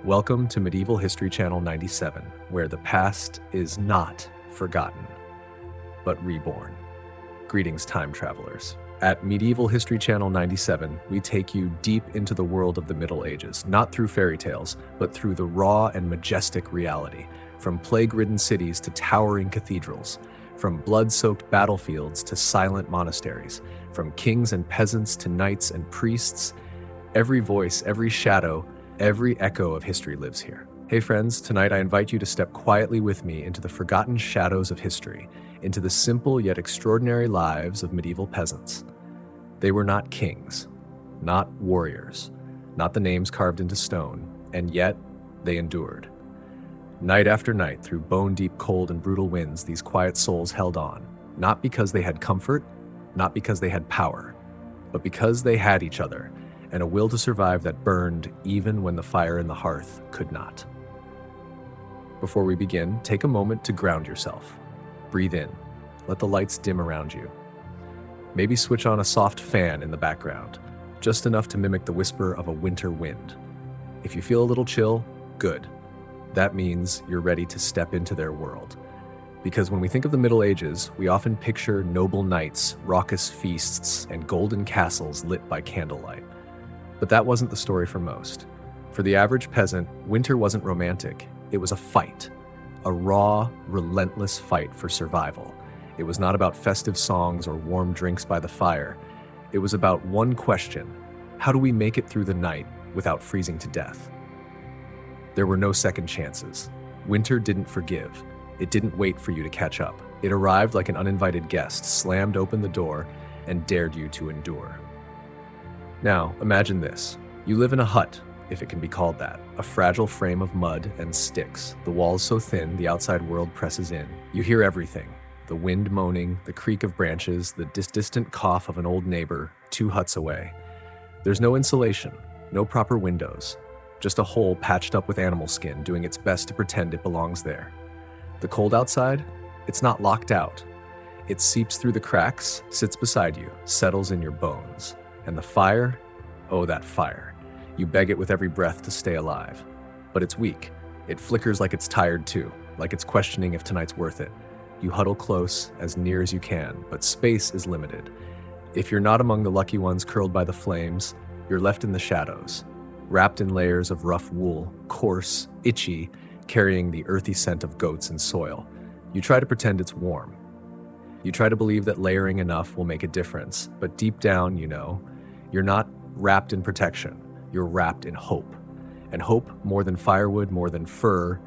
Welcome to Medieval History Channel 97, where the past is not forgotten, but reborn. Greetings, time travelers. At Medieval History Channel 97, we take you deep into the world of the Middle Ages, not through fairy tales, but through the raw and majestic reality, from plague-ridden cities to towering cathedrals, from blood-soaked battlefields to silent monasteries, from kings and peasants to knights and priests. Every voice, every shadow, every echo of history lives here. Hey friends, tonight I invite you to step quietly with me into the forgotten shadows of history, into the simple yet extraordinary lives of medieval peasants. They were not kings, not warriors, not the names carved into stone, and yet they endured. Night after night, through bone-deep cold and brutal winds, these quiet souls held on, not because they had comfort, not because they had power, but because they had each other, and a will to survive that burned even when the fire in the hearth could not. Before we begin, take a moment to ground yourself. Breathe in. Let the lights dim around you. Maybe switch on a soft fan in the background, just enough to mimic the whisper of a winter wind. If you feel a little chill, good. That means you're ready to step into their world. Because when we think of the Middle Ages, we often picture noble knights, raucous feasts, and golden castles lit by candlelight. But that wasn't the story for most. For the average peasant, winter wasn't romantic. It was a fight. A raw, relentless fight for survival. It was not about festive songs or warm drinks by the fire. It was about one question: how do we make it through the night without freezing to death? There were no second chances. Winter didn't forgive. It didn't wait for you to catch up. It arrived like an uninvited guest, slammed open the door, and dared you to endure. Now, imagine this. You live in a hut, if it can be called that, a fragile frame of mud and sticks, the walls so thin the outside world presses in. You hear everything: the wind moaning, the creak of branches, the distant cough of an old neighbor 2 huts away. There's no insulation, no proper windows, just a hole patched up with animal skin doing its best to pretend it belongs there. The cold outside? It's not locked out. It seeps through the cracks, sits beside you, settles in your bones. And the fire? Oh, that fire. You beg it with every breath to stay alive. But it's weak. It flickers like it's tired too, like it's questioning if tonight's worth it. You huddle close, as near as you can, but space is limited. If you're not among the lucky ones curled by the flames, you're left in the shadows, wrapped in layers of rough wool, coarse, itchy, carrying the earthy scent of goats and soil. You try to pretend it's warm. You try to believe that layering enough will make a difference, but deep down, you know, you're not wrapped in protection, you're wrapped in hope. And hope, more than firewood, more than fur,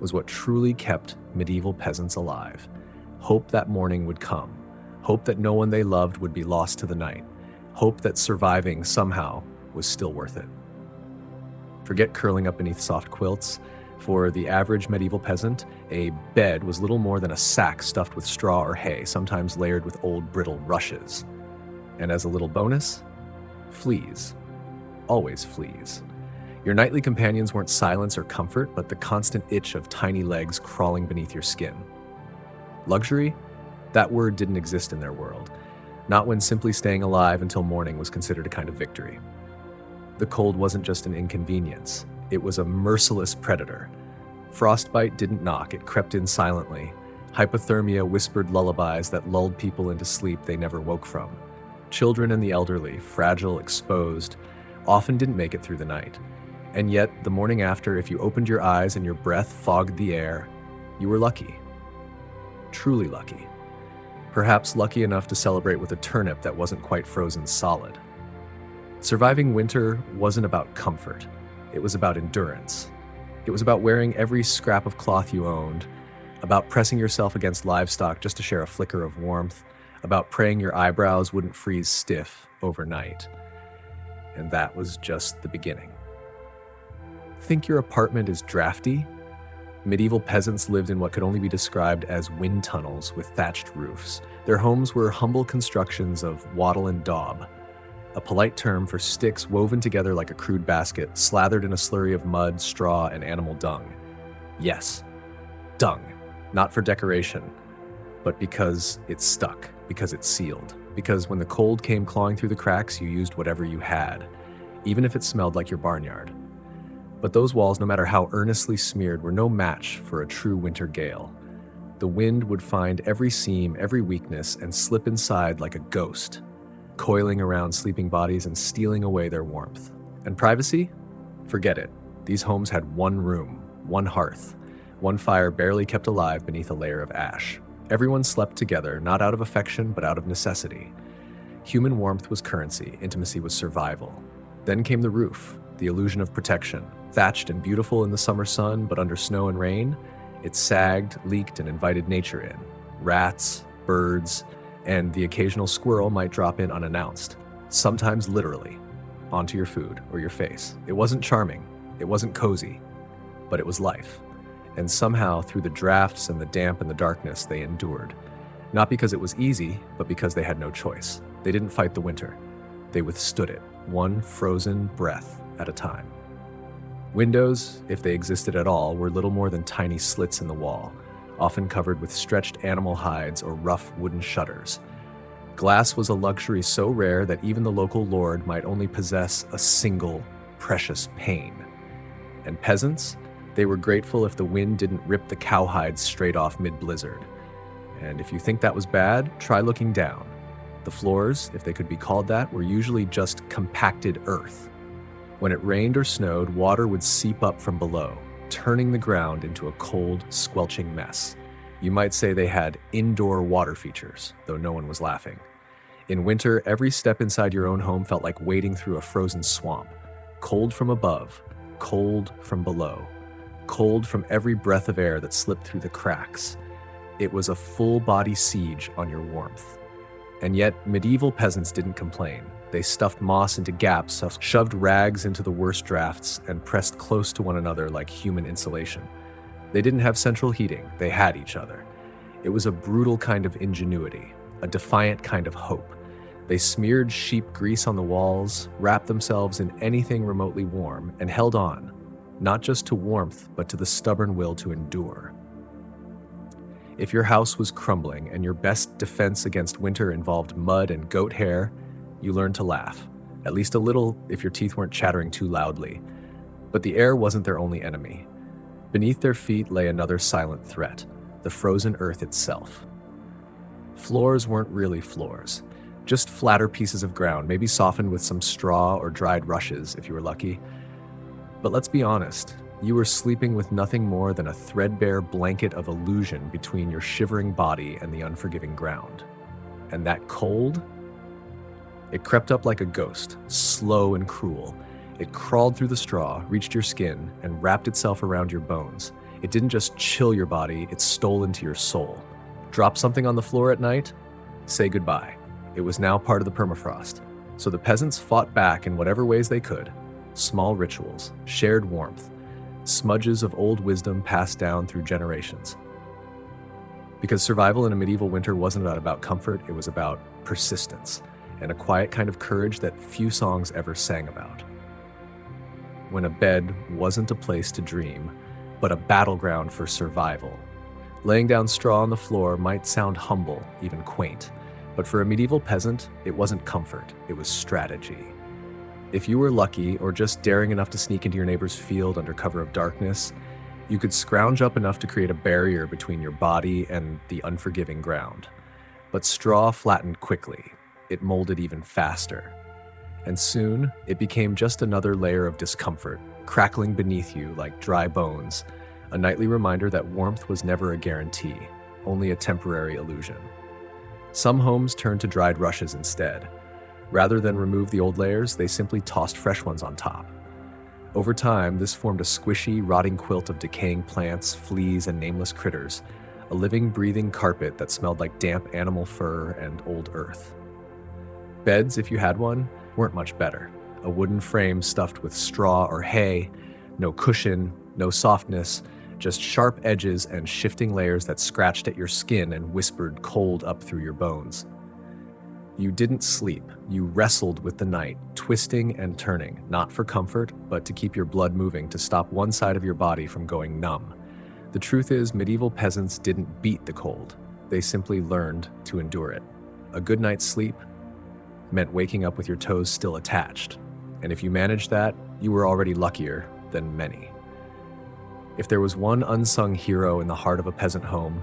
was what truly kept medieval peasants alive. Hope that morning would come. Hope that no one they loved would be lost to the night. Hope that surviving somehow was still worth it. Forget curling up beneath soft quilts. For the average medieval peasant, a bed was little more than a sack stuffed with straw or hay, sometimes layered with old brittle rushes. And as a little bonus, fleas. Always fleas. Your nightly companions weren't silence or comfort, but the constant itch of tiny legs crawling beneath your skin. Luxury? That word didn't exist in their world. Not when simply staying alive until morning was considered a kind of victory. The cold wasn't just an inconvenience. It was a merciless predator. Frostbite didn't knock, it crept in silently. Hypothermia whispered lullabies that lulled people into sleep they never woke from. Children and the elderly, fragile, exposed, often didn't make it through the night. And yet, the morning after, if you opened your eyes and your breath fogged the air, you were lucky. Truly lucky. Perhaps lucky enough to celebrate with a turnip that wasn't quite frozen solid. Surviving winter wasn't about comfort. It was about endurance. It was about wearing every scrap of cloth you owned, about pressing yourself against livestock just to share a flicker of warmth, about praying your eyebrows wouldn't freeze stiff overnight. And that was just the beginning. Think your apartment is drafty? Medieval peasants lived in what could only be described as wind tunnels with thatched roofs. Their homes were humble constructions of wattle and daub, a polite term for sticks woven together like a crude basket, slathered in a slurry of mud, straw, and animal dung. Yes, dung. Not for decoration, but because it stuck, because it sealed, because when the cold came clawing through the cracks, you used whatever you had, even if it smelled like your barnyard. But those walls, no matter how earnestly smeared, were no match for a true winter gale. The wind would find every seam, every weakness, and slip inside like a ghost, coiling around sleeping bodies and stealing away their warmth. And privacy? Forget it. These homes had one room, one hearth, one fire barely kept alive beneath a layer of ash. Everyone slept together, not out of affection, but out of necessity. Human warmth was currency, intimacy was survival. Then came the roof, the illusion of protection. Thatched and beautiful in the summer sun, but under snow and rain, it sagged, leaked, and invited nature in. Rats, birds, and the occasional squirrel might drop in unannounced, sometimes literally, onto your food or your face. It wasn't charming, it wasn't cozy, but it was life. And somehow, through the drafts and the damp and the darkness, they endured. Not because it was easy, but because they had no choice. They didn't fight the winter. They withstood it, one frozen breath at a time. Windows, if they existed at all, were little more than tiny slits in the wall, often covered with stretched animal hides or rough wooden shutters. Glass was a luxury so rare that even the local lord might only possess a single precious pane. And peasants? They were grateful if the wind didn't rip the cowhides straight off mid-blizzard. And if you think that was bad, try looking down. The floors, if they could be called that, were usually just compacted earth. When it rained or snowed, water would seep up from below, turning the ground into a cold, squelching mess. You might say they had indoor water features, though no one was laughing. In winter, every step inside your own home felt like wading through a frozen swamp. Cold from above, cold from below, cold from every breath of air that slipped through the cracks. It was a full-body siege on your warmth. And yet, medieval peasants didn't complain. They stuffed moss into gaps, shoved rags into the worst drafts, and pressed close to one another like human insulation. They didn't have central heating, they had each other. It was a brutal kind of ingenuity, a defiant kind of hope. They smeared sheep grease on the walls, wrapped themselves in anything remotely warm, and held on, not just to warmth, but to the stubborn will to endure. If your house was crumbling and your best defense against winter involved mud and goat hair, you learned to laugh, at least a little if your teeth weren't chattering too loudly. But the air wasn't their only enemy. Beneath their feet lay another silent threat, the frozen earth itself. Floors weren't really floors, just flatter pieces of ground, maybe softened with some straw or dried rushes if you were lucky. But let's be honest, you were sleeping with nothing more than a threadbare blanket of illusion between your shivering body and the unforgiving ground. And that cold? It crept up like a ghost, slow and cruel. It crawled through the straw, reached your skin, and wrapped itself around your bones. It didn't just chill your body, it stole into your soul. Drop something on the floor at night? Say goodbye. It was now part of the permafrost. So the peasants fought back in whatever ways they could. Small rituals, shared warmth, smudges of old wisdom passed down through generations. Because survival in a medieval winter wasn't about comfort, it was about persistence, and a quiet kind of courage that few songs ever sang about. When a bed wasn't a place to dream, but a battleground for survival. Laying down straw on the floor might sound humble, even quaint, but for a medieval peasant, it wasn't comfort, it was strategy. If you were lucky, or just daring enough to sneak into your neighbor's field under cover of darkness, you could scrounge up enough to create a barrier between your body and the unforgiving ground. But straw flattened quickly. It molded even faster. And soon, it became just another layer of discomfort, crackling beneath you like dry bones, a nightly reminder that warmth was never a guarantee, only a temporary illusion. Some homes turned to dried rushes instead. Rather than remove the old layers, they simply tossed fresh ones on top. Over time, this formed a squishy, rotting quilt of decaying plants, fleas, and nameless critters, a living, breathing carpet that smelled like damp animal fur and old earth. Beds, if you had one, weren't much better. A wooden frame stuffed with straw or hay, no cushion, no softness, just sharp edges and shifting layers that scratched at your skin and whispered cold up through your bones. You didn't sleep, you wrestled with the night, twisting and turning, not for comfort, but to keep your blood moving to stop one side of your body from going numb. The truth is, medieval peasants didn't beat the cold, they simply learned to endure it. A good night's sleep meant waking up with your toes still attached, and if you managed that, you were already luckier than many. If there was one unsung hero in the heart of a peasant home,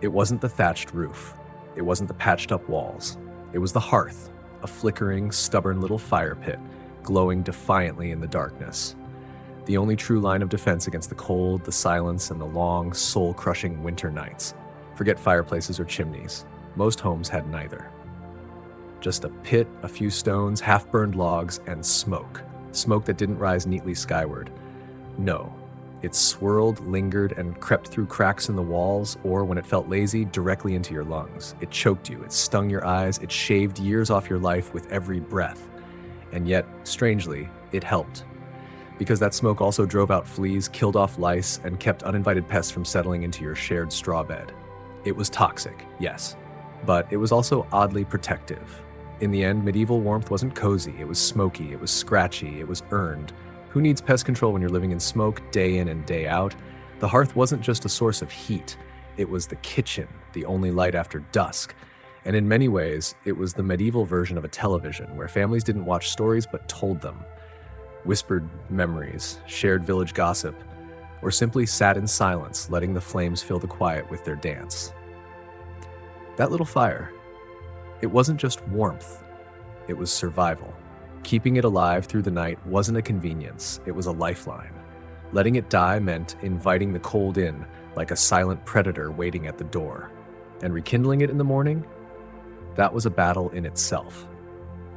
it wasn't the thatched roof. It wasn't the patched-up walls. It was the hearth, a flickering, stubborn little fire pit, glowing defiantly in the darkness. The only true line of defense against the cold, the silence, and the long, soul-crushing winter nights. Forget fireplaces or chimneys. Most homes had neither. Just a pit, a few stones, half-burned logs, and smoke. Smoke that didn't rise neatly skyward. No. It swirled, lingered, and crept through cracks in the walls, or when it felt lazy, directly into your lungs. It choked you, it stung your eyes, it shaved years off your life with every breath. And yet, strangely, it helped. Because that smoke also drove out fleas, killed off lice, and kept uninvited pests from settling into your shared straw bed. It was toxic, yes, but it was also oddly protective. In the end, medieval warmth wasn't cozy, it was smoky, it was scratchy, it was earned. Who needs pest control when you're living in smoke day in and day out? The hearth wasn't just a source of heat, it was the kitchen, the only light after dusk. And in many ways, it was the medieval version of a television, where families didn't watch stories but told them. Whispered memories, shared village gossip, or simply sat in silence, letting the flames fill the quiet with their dance. That little fire, it wasn't just warmth, it was survival. Keeping it alive through the night wasn't a convenience, it was a lifeline. Letting it die meant inviting the cold in, like a silent predator waiting at the door. And rekindling it in the morning? That was a battle in itself.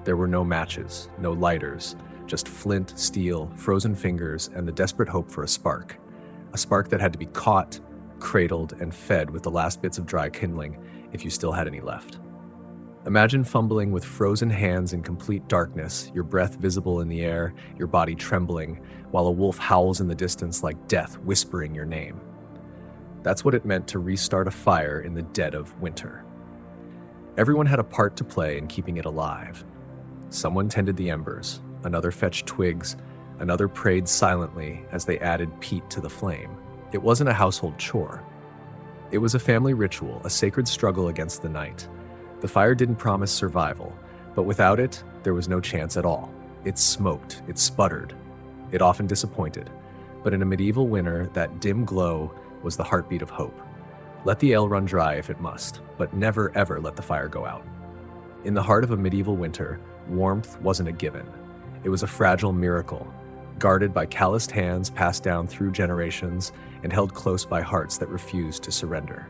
There were no matches, no lighters, just flint, steel, frozen fingers, and the desperate hope for a spark. A spark that had to be caught, cradled, and fed with the last bits of dry kindling, if you still had any left. Imagine fumbling with frozen hands in complete darkness, your breath visible in the air, your body trembling, while a wolf howls in the distance like death whispering your name. That's what it meant to restart a fire in the dead of winter. Everyone had a part to play in keeping it alive. Someone tended the embers, another fetched twigs, another prayed silently as they added peat to the flame. It wasn't a household chore. It was a family ritual, a sacred struggle against the night. The fire didn't promise survival, but without it, there was no chance at all. It smoked, it sputtered, it often disappointed. But in a medieval winter, that dim glow was the heartbeat of hope. Let the ale run dry if it must, but never ever let the fire go out. In the heart of a medieval winter, warmth wasn't a given. It was a fragile miracle, guarded by calloused hands passed down through generations and held close by hearts that refused to surrender.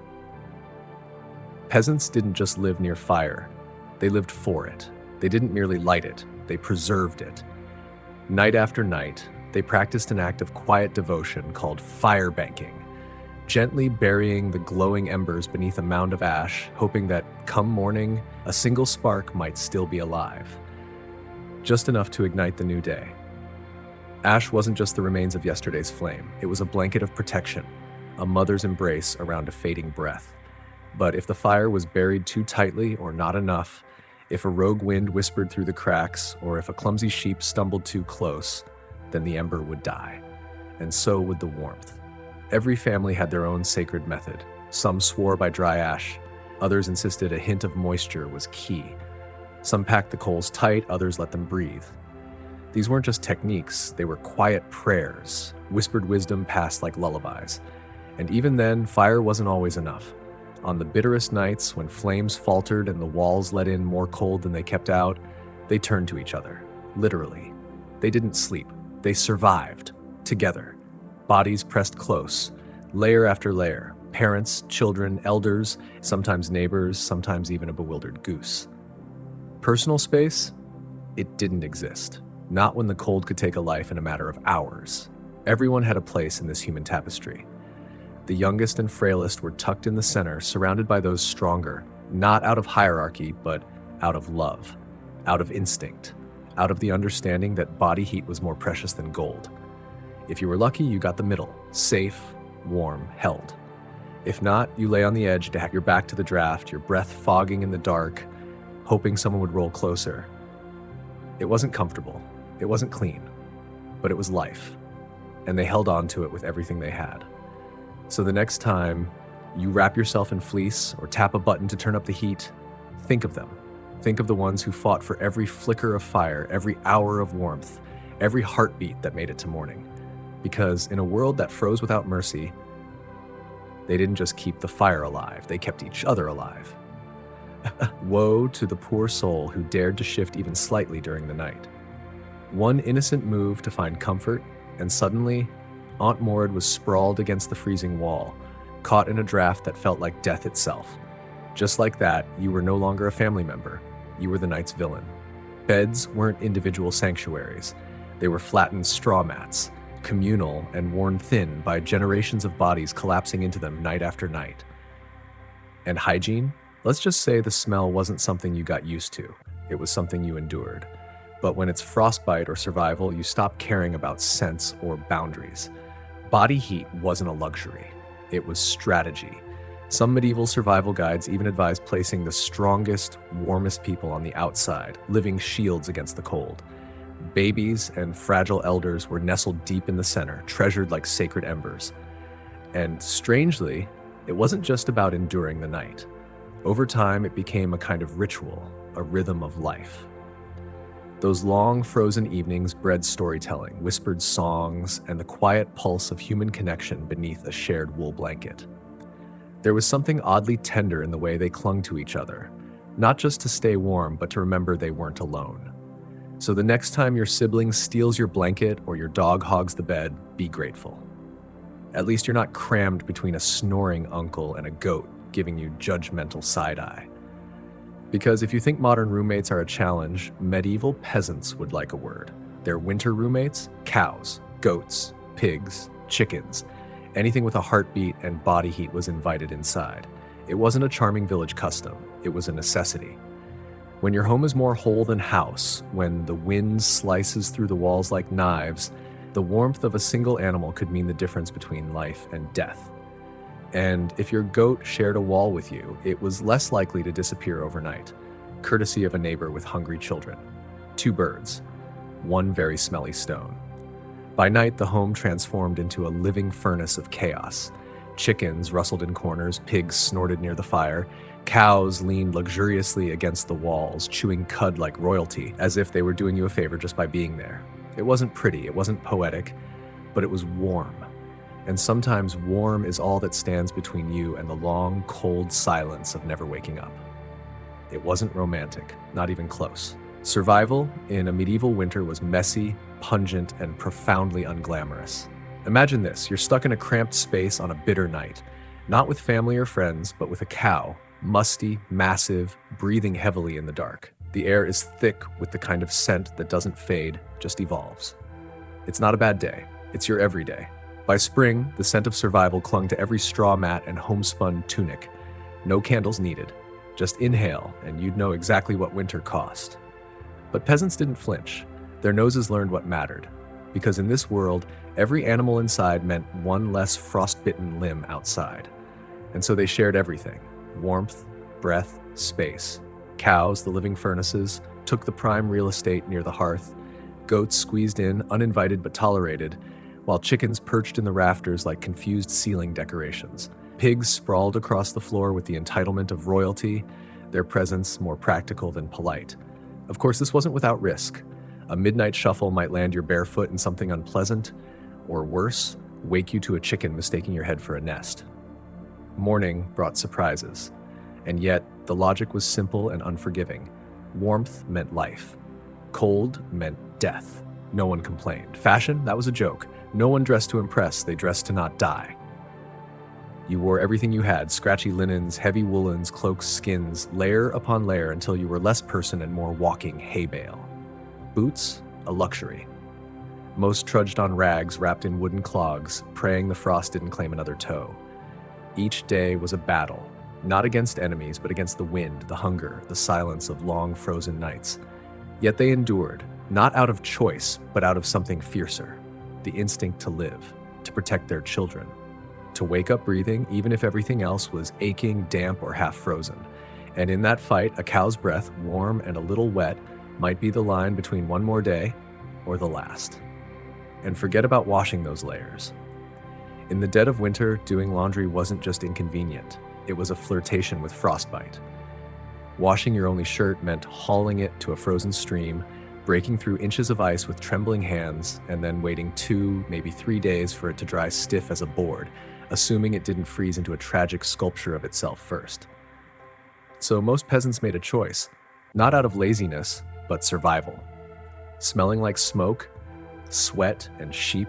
Peasants didn't just live near fire, they lived for it. They didn't merely light it, they preserved it. Night after night, they practiced an act of quiet devotion called fire banking, gently burying the glowing embers beneath a mound of ash, hoping that, come morning, a single spark might still be alive. Just enough to ignite the new day. Ash wasn't just the remains of yesterday's flame, it was a blanket of protection, a mother's embrace around a fading breath. But if the fire was buried too tightly or not enough, if a rogue wind whispered through the cracks, or if a clumsy sheep stumbled too close, then the ember would die. And so would the warmth. Every family had their own sacred method. Some swore by dry ash, others insisted a hint of moisture was key. Some packed the coals tight, others let them breathe. These weren't just techniques, they were quiet prayers, whispered wisdom passed like lullabies. And even then, fire wasn't always enough. On the bitterest nights, when flames faltered and the walls let in more cold than they kept out, they turned to each other, literally. They didn't sleep, they survived, together. Bodies pressed close, layer after layer, parents, children, elders, sometimes neighbors, sometimes even a bewildered goose. Personal space? It didn't exist. Not when the cold could take a life in a matter of hours. Everyone had a place in this human tapestry. The youngest and frailest were tucked in the center, surrounded by those stronger, not out of hierarchy, but out of love, out of instinct, out of the understanding that body heat was more precious than gold. If you were lucky, you got the middle, safe, warm, held. If not, you lay on the edge to have your back to the draft, your breath fogging in the dark, hoping someone would roll closer. It wasn't comfortable, it wasn't clean, but it was life, and they held on to it with everything they had. So the next time you wrap yourself in fleece or tap a button to turn up the heat, think of them. Think of the ones who fought for every flicker of fire, every hour of warmth, every heartbeat that made it to morning. Because in a world that froze without mercy, they didn't just keep the fire alive, they kept each other alive. Woe to the poor soul who dared to shift even slightly during the night. One innocent move to find comfort, and suddenly, Aunt Maud was sprawled against the freezing wall, caught in a draft that felt like death itself. Just like that, you were no longer a family member. You were the night's villain. Beds weren't individual sanctuaries. They were flattened straw mats, communal and worn thin by generations of bodies collapsing into them night after night. And hygiene? Let's just say the smell wasn't something you got used to. It was something you endured. But when it's frostbite or survival, you stop caring about scents or boundaries. Body heat wasn't a luxury. It was strategy. Some medieval survival guides even advised placing the strongest, warmest people on the outside, living shields against the cold. Babies and fragile elders were nestled deep in the center, treasured like sacred embers. And strangely, it wasn't just about enduring the night. Over time, it became a kind of ritual, a rhythm of life. Those long, frozen evenings bred storytelling, whispered songs, and the quiet pulse of human connection beneath a shared wool blanket. There was something oddly tender in the way they clung to each other, not just to stay warm, but to remember they weren't alone. So the next time your sibling steals your blanket or your dog hogs the bed, be grateful. At least you're not crammed between a snoring uncle and a goat giving you judgmental side-eye. Because if you think modern roommates are a challenge, medieval peasants would like a word. Their winter roommates? Cows, goats, pigs, chickens. Anything with a heartbeat and body heat was invited inside. It wasn't a charming village custom, it was a necessity. When your home is more whole than house, when the wind slices through the walls like knives, the warmth of a single animal could mean the difference between life and death. And if your goat shared a wall with you, it was less likely to disappear overnight, courtesy of a neighbor with hungry children. 2 birds, 1 very smelly stone. By night, the home transformed into a living furnace of chaos. Chickens rustled in corners, pigs snorted near the fire, cows leaned luxuriously against the walls, chewing cud like royalty, as if they were doing you a favor just by being there. It wasn't pretty, it wasn't poetic, but it was warm. And sometimes warm is all that stands between you and the long, cold silence of never waking up. It wasn't romantic, not even close. Survival in a medieval winter was messy, pungent, and profoundly unglamorous. Imagine this, you're stuck in a cramped space on a bitter night, not with family or friends, but with a cow, musty, massive, breathing heavily in the dark. The air is thick with the kind of scent that doesn't fade, just evolves. It's not a bad day, it's your everyday. By spring, the scent of survival clung to every straw mat and homespun tunic. No candles needed. Just inhale, and you'd know exactly what winter cost. But peasants didn't flinch. Their noses learned what mattered. Because in this world, every animal inside meant one less frostbitten limb outside. And so they shared everything. Warmth, breath, space. Cows, the living furnaces, took the prime real estate near the hearth. Goats squeezed in, uninvited but tolerated, while chickens perched in the rafters like confused ceiling decorations. Pigs sprawled across the floor with the entitlement of royalty, their presence more practical than polite. Of course, this wasn't without risk. A midnight shuffle might land your bare foot in something unpleasant, or worse, wake you to a chicken mistaking your head for a nest. Morning brought surprises, and yet the logic was simple and unforgiving. Warmth meant life. Cold meant death. No one complained. Fashion? That was a joke. No one dressed to impress, they dressed to not die. You wore everything you had, scratchy linens, heavy woolens, cloaks, skins, layer upon layer until you were less person and more walking hay bale. Boots? A luxury. Most trudged on rags wrapped in wooden clogs, praying the frost didn't claim another toe. Each day was a battle, not against enemies, but against the wind, the hunger, the silence of long frozen nights. Yet they endured, not out of choice, but out of something fiercer. The instinct to live, to protect their children, to wake up breathing even if everything else was aching, damp, or half frozen. And in that fight, a cow's breath, warm and a little wet, might be the line between one more day or the last. And forget about washing those layers. In the dead of winter, doing laundry wasn't just inconvenient, it was a flirtation with frostbite. Washing your only shirt meant hauling it to a frozen stream, breaking through inches of ice with trembling hands and then waiting 2, maybe 3 days for it to dry stiff as a board, assuming it didn't freeze into a tragic sculpture of itself first. So most peasants made a choice, not out of laziness, but survival. Smelling like smoke, sweat, and sheep,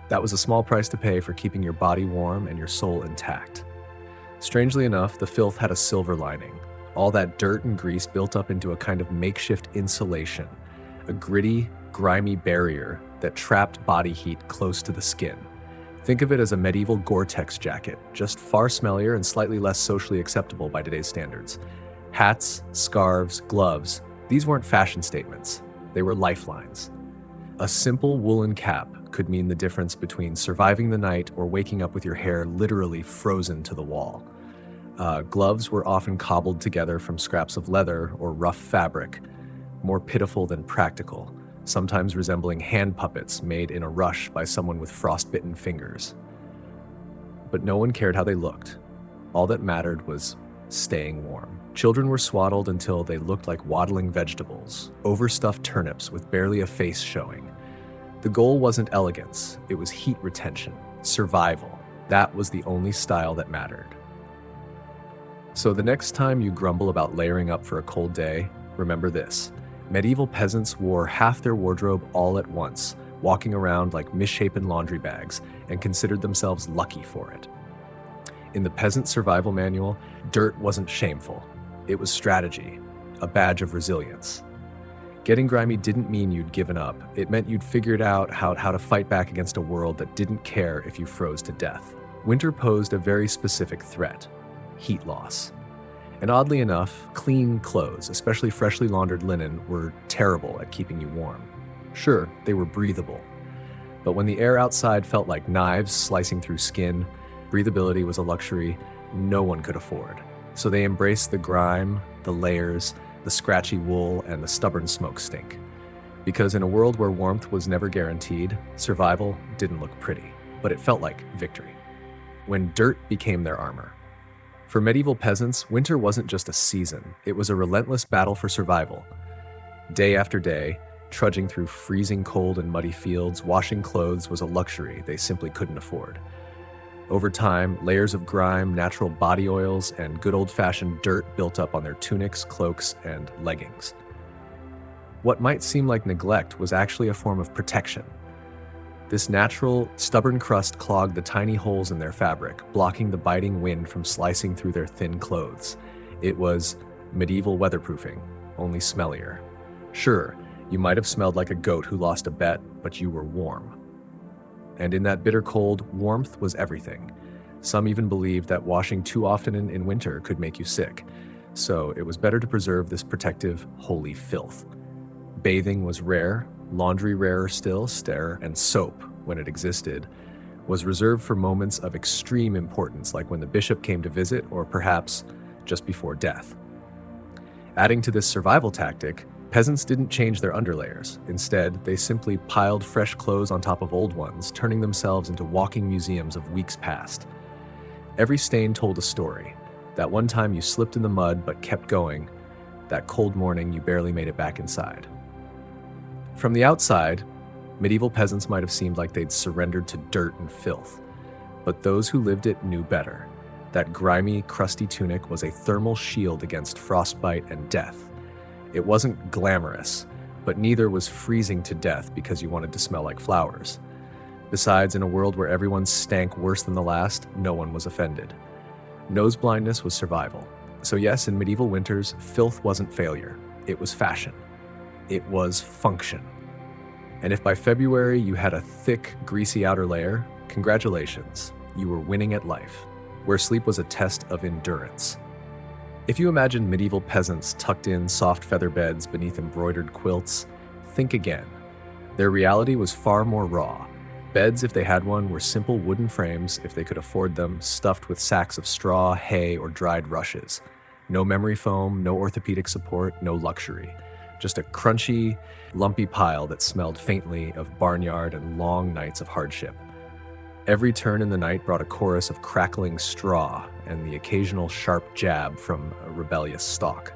that was a small price to pay for keeping your body warm and your soul intact. Strangely enough, the filth had a silver lining. All that dirt and grease built up into a kind of makeshift insulation, a gritty, grimy barrier that trapped body heat close to the skin. Think of it as a medieval Gore-Tex jacket, just far smellier and slightly less socially acceptable by today's standards. Hats, scarves, gloves, these weren't fashion statements. They were lifelines. A simple woolen cap could mean the difference between surviving the night or waking up with your hair literally frozen to the wall. Gloves were often cobbled together from scraps of leather or rough fabric, more pitiful than practical, sometimes resembling hand puppets made in a rush by someone with frostbitten fingers. But no one cared how they looked. All that mattered was staying warm. Children were swaddled until they looked like waddling vegetables, overstuffed turnips with barely a face showing. The goal wasn't elegance, it was heat retention, survival. That was the only style that mattered. So the next time you grumble about layering up for a cold day, remember this. Medieval peasants wore half their wardrobe all at once, walking around like misshapen laundry bags, and considered themselves lucky for it. In the peasant survival manual, dirt wasn't shameful. It was strategy, a badge of resilience. Getting grimy didn't mean you'd given up. It meant you'd figured out how to fight back against a world that didn't care if you froze to death. Winter posed a very specific threat: heat loss. And oddly enough, clean clothes, especially freshly laundered linen, were terrible at keeping you warm. Sure, they were breathable. But when the air outside felt like knives slicing through skin, breathability was a luxury no one could afford. So they embraced the grime, the layers, the scratchy wool, and the stubborn smoke stink. Because in a world where warmth was never guaranteed, survival didn't look pretty, but it felt like victory. When dirt became their armor. For medieval peasants, winter wasn't just a season, it was a relentless battle for survival. Day after day, trudging through freezing cold and muddy fields, washing clothes was a luxury they simply couldn't afford. Over time, layers of grime, natural body oils, and good old-fashioned dirt built up on their tunics, cloaks, and leggings. What might seem like neglect was actually a form of protection. This natural, stubborn crust clogged the tiny holes in their fabric, blocking the biting wind from slicing through their thin clothes. It was medieval weatherproofing, only smellier. Sure, you might have smelled like a goat who lost a bet, but you were warm. And in that bitter cold, warmth was everything. Some even believed that washing too often in winter could make you sick, so it was better to preserve this protective, holy filth. Bathing was rare, laundry rarer still, and soap, when it existed, was reserved for moments of extreme importance, like when the bishop came to visit or perhaps just before death. Adding to this survival tactic, peasants didn't change their underlayers. Instead, they simply piled fresh clothes on top of old ones, turning themselves into walking museums of weeks past. Every stain told a story. That one time you slipped in the mud but kept going. That cold morning you barely made it back inside. From the outside, medieval peasants might have seemed like they'd surrendered to dirt and filth. But those who lived it knew better. That grimy, crusty tunic was a thermal shield against frostbite and death. It wasn't glamorous, but neither was freezing to death because you wanted to smell like flowers. Besides, in a world where everyone stank worse than the last, no one was offended. Nose blindness was survival. So yes, in medieval winters, filth wasn't failure. It was fashion. It was function. And if by February you had a thick, greasy outer layer, congratulations, you were winning at life, where sleep was a test of endurance. If you imagine medieval peasants tucked in soft feather beds beneath embroidered quilts, think again. Their reality was far more raw. Beds, if they had one, were simple wooden frames, if they could afford them, stuffed with sacks of straw, hay, or dried rushes. No memory foam, no orthopedic support, no luxury. Just a crunchy, lumpy pile that smelled faintly of barnyard and long nights of hardship. Every turn in the night brought a chorus of crackling straw and the occasional sharp jab from a rebellious stalk.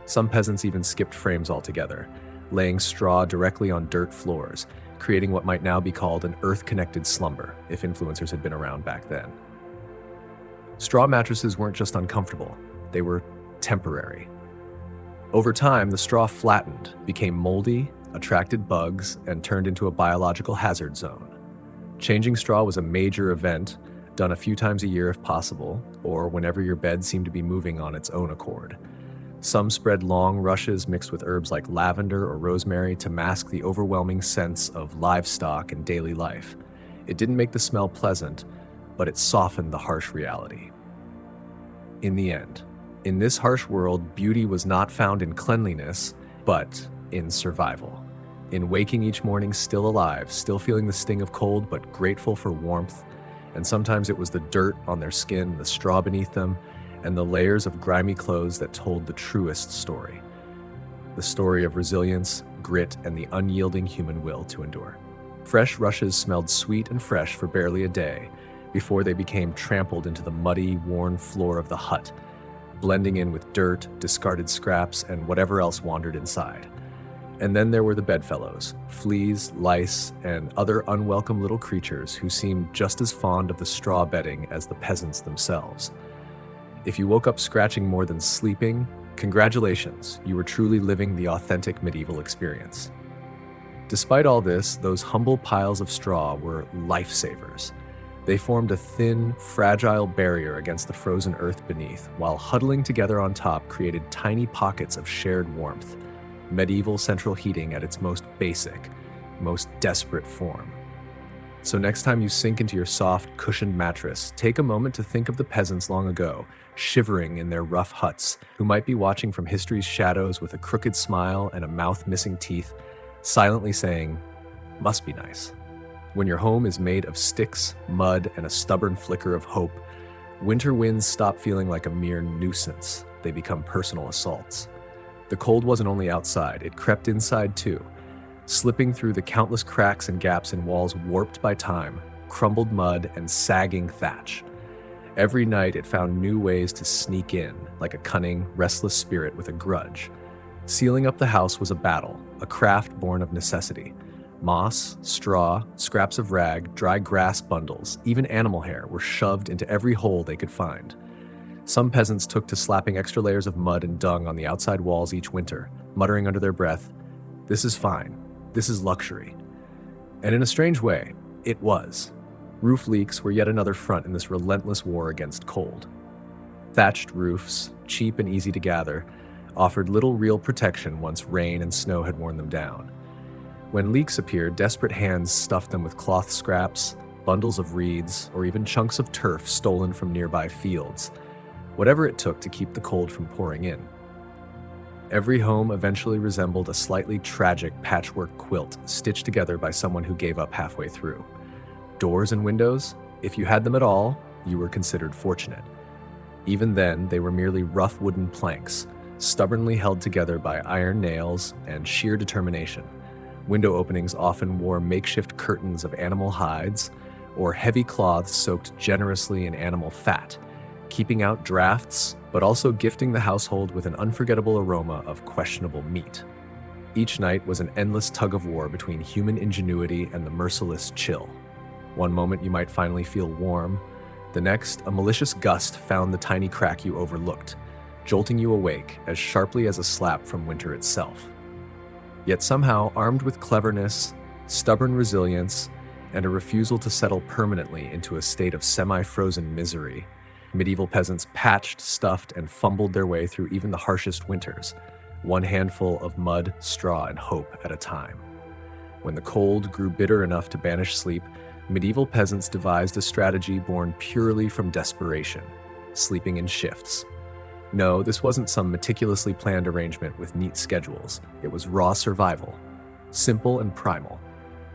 Some peasants even skipped frames altogether, laying straw directly on dirt floors, creating what might now be called an earth-connected slumber, if influencers had been around back then. Straw mattresses weren't just uncomfortable, they were temporary. Over time, the straw flattened, became moldy, attracted bugs, and turned into a biological hazard zone. Changing straw was a major event, done a few times a year if possible, or whenever your bed seemed to be moving on its own accord. Some spread long rushes mixed with herbs like lavender or rosemary to mask the overwhelming sense of livestock and daily life. It didn't make the smell pleasant, but it softened the harsh reality. In the end, in this harsh world, beauty was not found in cleanliness, but in survival. In waking each morning still alive, still feeling the sting of cold, but grateful for warmth. And sometimes it was the dirt on their skin, the straw beneath them, and the layers of grimy clothes that told the truest story. The story of resilience, grit, and the unyielding human will to endure. Fresh rushes smelled sweet and fresh for barely a day, before they became trampled into the muddy, worn floor of the hut, blending in with dirt, discarded scraps, and whatever else wandered inside. And then there were the bedfellows, fleas, lice, and other unwelcome little creatures who seemed just as fond of the straw bedding as the peasants themselves. If you woke up scratching more than sleeping, congratulations, you were truly living the authentic medieval experience. Despite all this, those humble piles of straw were lifesavers. They formed a thin, fragile barrier against the frozen earth beneath, while huddling together on top created tiny pockets of shared warmth, medieval central heating at its most basic, most desperate form. So next time you sink into your soft, cushioned mattress, take a moment to think of the peasants long ago, shivering in their rough huts, who might be watching from history's shadows with a crooked smile and a mouth missing teeth, silently saying, "Must be nice." When your home is made of sticks, mud, and a stubborn flicker of hope, winter winds stop feeling like a mere nuisance. They become personal assaults. The cold wasn't only outside, it crept inside too, slipping through the countless cracks and gaps in walls warped by time, crumbled mud, and sagging thatch. Every night it found new ways to sneak in, like a cunning, restless spirit with a grudge. Sealing up the house was a battle, a craft born of necessity. Moss, straw, scraps of rag, dry grass bundles, even animal hair were shoved into every hole they could find. Some peasants took to slapping extra layers of mud and dung on the outside walls each winter, muttering under their breath, "This is fine. This is luxury." And in a strange way, it was. Roof leaks were yet another front in this relentless war against cold. Thatched roofs, cheap and easy to gather, offered little real protection once rain and snow had worn them down. When leaks appeared, desperate hands stuffed them with cloth scraps, bundles of reeds, or even chunks of turf stolen from nearby fields, whatever it took to keep the cold from pouring in. Every home eventually resembled a slightly tragic patchwork quilt stitched together by someone who gave up halfway through. Doors and windows, if you had them at all, you were considered fortunate. Even then, they were merely rough wooden planks, stubbornly held together by iron nails and sheer determination. Window openings often wore makeshift curtains of animal hides or heavy cloths soaked generously in animal fat, keeping out drafts, but also gifting the household with an unforgettable aroma of questionable meat. Each night was an endless tug of war between human ingenuity and the merciless chill. One moment you might finally feel warm, the next, a malicious gust found the tiny crack you overlooked, jolting you awake as sharply as a slap from winter itself. Yet somehow, armed with cleverness, stubborn resilience, and a refusal to settle permanently into a state of semi-frozen misery, medieval peasants patched, stuffed, and fumbled their way through even the harshest winters, one handful of mud, straw, and hope at a time. When the cold grew bitter enough to banish sleep, medieval peasants devised a strategy born purely from desperation, sleeping in shifts. No, this wasn't some meticulously planned arrangement with neat schedules. It was raw survival, simple and primal.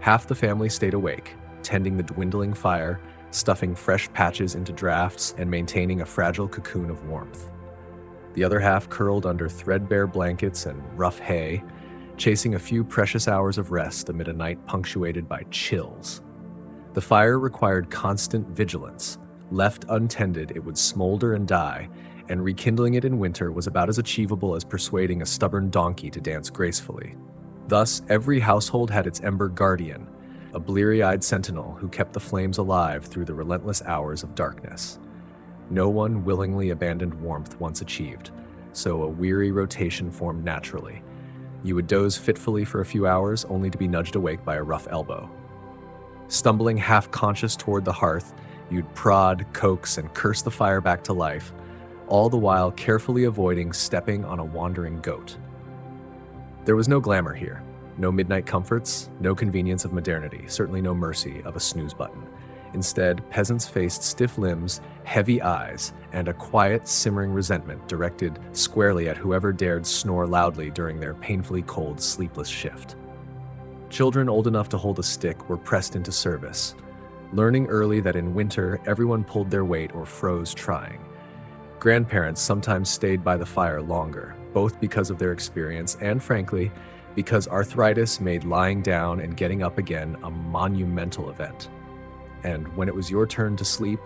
Half the family stayed awake, tending the dwindling fire, stuffing fresh patches into drafts, and maintaining a fragile cocoon of warmth. The other half curled under threadbare blankets and rough hay, chasing a few precious hours of rest amid a night punctuated by chills. The fire required constant vigilance. Left untended, it would smolder and die, and rekindling it in winter was about as achievable as persuading a stubborn donkey to dance gracefully. Thus, every household had its ember guardian, a bleary-eyed sentinel who kept the flames alive through the relentless hours of darkness. No one willingly abandoned warmth once achieved, so a weary rotation formed naturally. You would doze fitfully for a few hours, only to be nudged awake by a rough elbow. Stumbling half-conscious toward the hearth, you'd prod, coax, and curse the fire back to life, all the while carefully avoiding stepping on a wandering goat. There was no glamour here, no midnight comforts, no convenience of modernity, certainly no mercy of a snooze button. Instead, peasants faced stiff limbs, heavy eyes, and a quiet, simmering resentment directed squarely at whoever dared snore loudly during their painfully cold, sleepless shift. Children old enough to hold a stick were pressed into service, learning early that in winter everyone pulled their weight or froze trying. Grandparents sometimes stayed by the fire longer, both because of their experience and, frankly, because arthritis made lying down and getting up again a monumental event. And when it was your turn to sleep,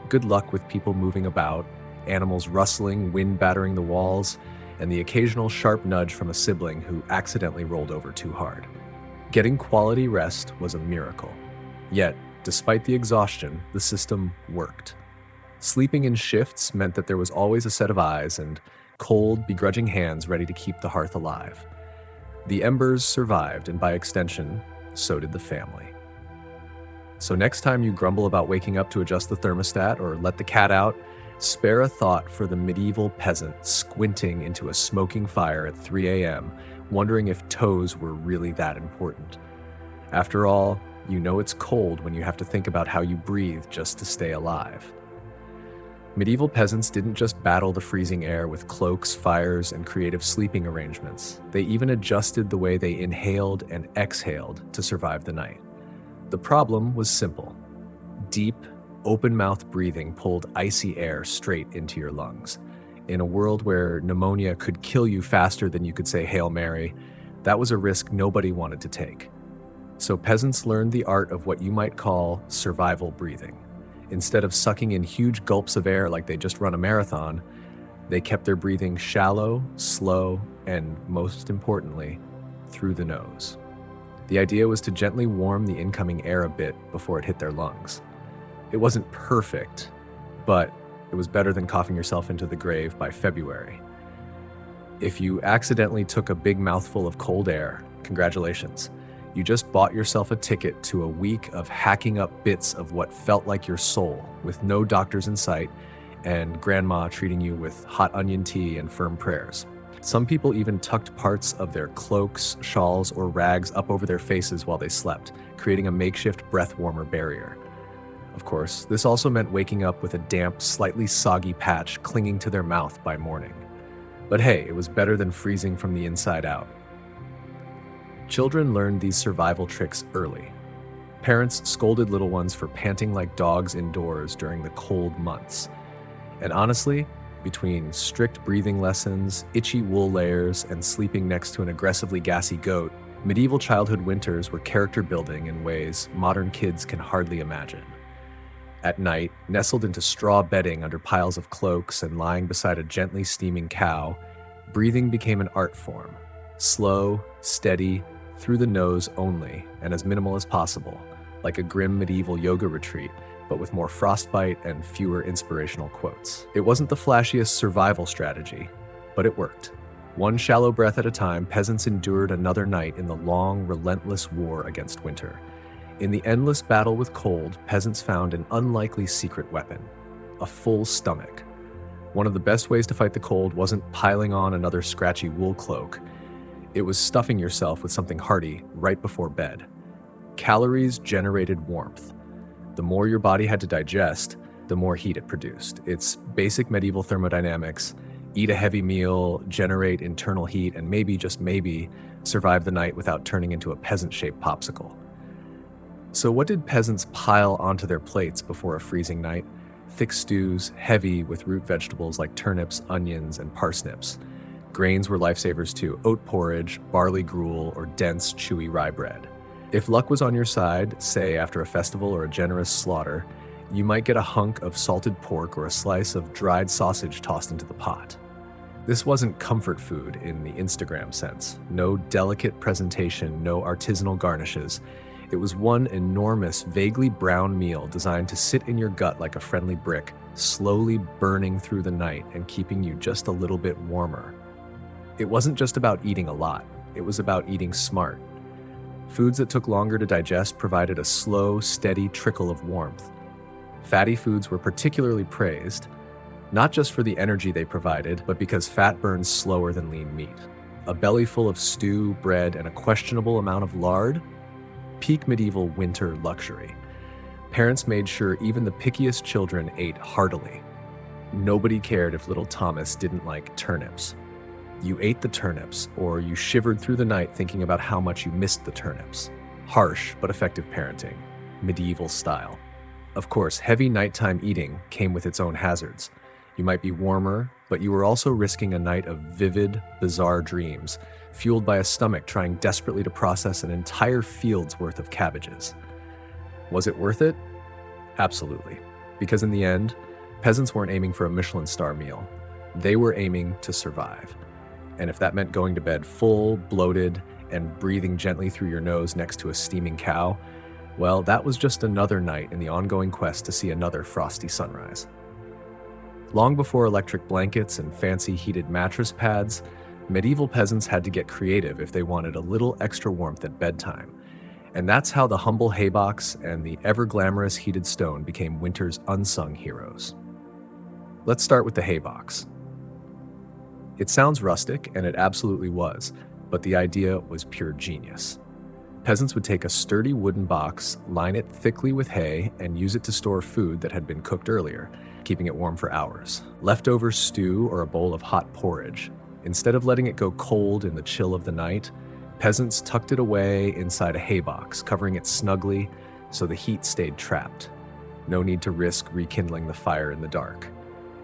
good luck with people moving about, animals rustling, wind battering the walls, and the occasional sharp nudge from a sibling who accidentally rolled over too hard. Getting quality rest was a miracle. Yet, despite the exhaustion, the system worked. Sleeping in shifts meant that there was always a set of eyes and cold, begrudging hands ready to keep the hearth alive. The embers survived, and by extension, so did the family. So next time you grumble about waking up to adjust the thermostat or let the cat out, spare a thought for the medieval peasant squinting into a smoking fire at 3 a.m., wondering if toes were really that important. After all, you know it's cold when you have to think about how you breathe just to stay alive. Medieval peasants didn't just battle the freezing air with cloaks, fires, and creative sleeping arrangements. They even adjusted the way they inhaled and exhaled to survive the night. The problem was simple. Deep, open-mouthed breathing pulled icy air straight into your lungs. In a world where pneumonia could kill you faster than you could say Hail Mary, that was a risk nobody wanted to take. So peasants learned the art of what you might call survival breathing. Instead of sucking in huge gulps of air like they just run a marathon, they kept their breathing shallow, slow, and most importantly, through the nose. The idea was to gently warm the incoming air a bit before it hit their lungs. It wasn't perfect, but it was better than coughing yourself into the grave by February. If you accidentally took a big mouthful of cold air, congratulations. You just bought yourself a ticket to a week of hacking up bits of what felt like your soul, with no doctors in sight and grandma treating you with hot onion tea and firm prayers. Some people even tucked parts of their cloaks, shawls, or rags up over their faces while they slept, creating a makeshift breath warmer barrier. Of course, this also meant waking up with a damp, slightly soggy patch clinging to their mouth by morning. But hey, it was better than freezing from the inside out. Children learned these survival tricks early. Parents scolded little ones for panting like dogs indoors during the cold months. And honestly, between strict breathing lessons, itchy wool layers, and sleeping next to an aggressively gassy goat, medieval childhood winters were character building in ways modern kids can hardly imagine. At night, nestled into straw bedding under piles of cloaks and lying beside a gently steaming cow, breathing became an art form. Slow, steady, through the nose only, and as minimal as possible, like a grim medieval yoga retreat, but with more frostbite and fewer inspirational quotes. It wasn't the flashiest survival strategy, but it worked. One shallow breath at a time, peasants endured another night in the long, relentless war against winter. In the endless battle with cold, peasants found an unlikely secret weapon: a full stomach. One of the best ways to fight the cold wasn't piling on another scratchy wool cloak. It was stuffing yourself with something hearty right before bed. Calories generated warmth. The more your body had to digest, the more heat it produced. It's basic medieval thermodynamics. Eat a heavy meal, generate internal heat, and maybe, just maybe, survive the night without turning into a peasant-shaped popsicle. So what did peasants pile onto their plates before a freezing night? Thick stews, heavy with root vegetables like turnips, onions, and parsnips. Grains were lifesavers too: oat porridge, barley gruel, or dense, chewy rye bread. If luck was on your side, say after a festival or a generous slaughter, you might get a hunk of salted pork or a slice of dried sausage tossed into the pot. This wasn't comfort food in the Instagram sense. No delicate presentation, no artisanal garnishes. It was one enormous, vaguely brown meal designed to sit in your gut like a friendly brick, slowly burning through the night and keeping you just a little bit warmer. It wasn't just about eating a lot. It was about eating smart. Foods that took longer to digest provided a slow, steady trickle of warmth. Fatty foods were particularly praised, not just for the energy they provided, but because fat burns slower than lean meat. A belly full of stew, bread, and a questionable amount of lard? Peak medieval winter luxury. Parents made sure even the pickiest children ate heartily. Nobody cared if little Thomas didn't like turnips. You ate the turnips, or you shivered through the night thinking about how much you missed the turnips. Harsh but effective parenting, medieval style. Of course, heavy nighttime eating came with its own hazards. You might be warmer, but you were also risking a night of vivid, bizarre dreams, fueled by a stomach trying desperately to process an entire field's worth of cabbages. Was it worth it? Absolutely. Because in the end, peasants weren't aiming for a Michelin star meal. They were aiming to survive. And if that meant going to bed full, bloated, and breathing gently through your nose next to a steaming cow, well, that was just another night in the ongoing quest to see another frosty sunrise. Long before electric blankets and fancy heated mattress pads, medieval peasants had to get creative if they wanted a little extra warmth at bedtime. And that's how the humble haybox and the ever-glamorous heated stone became winter's unsung heroes. Let's start with the haybox. It sounds rustic, and it absolutely was, but the idea was pure genius. Peasants would take a sturdy wooden box, line it thickly with hay, and use it to store food that had been cooked earlier, keeping it warm for hours. Leftover stew or a bowl of hot porridge. Instead of letting it go cold in the chill of the night, peasants tucked it away inside a haybox, covering it snugly so the heat stayed trapped. No need to risk rekindling the fire in the dark.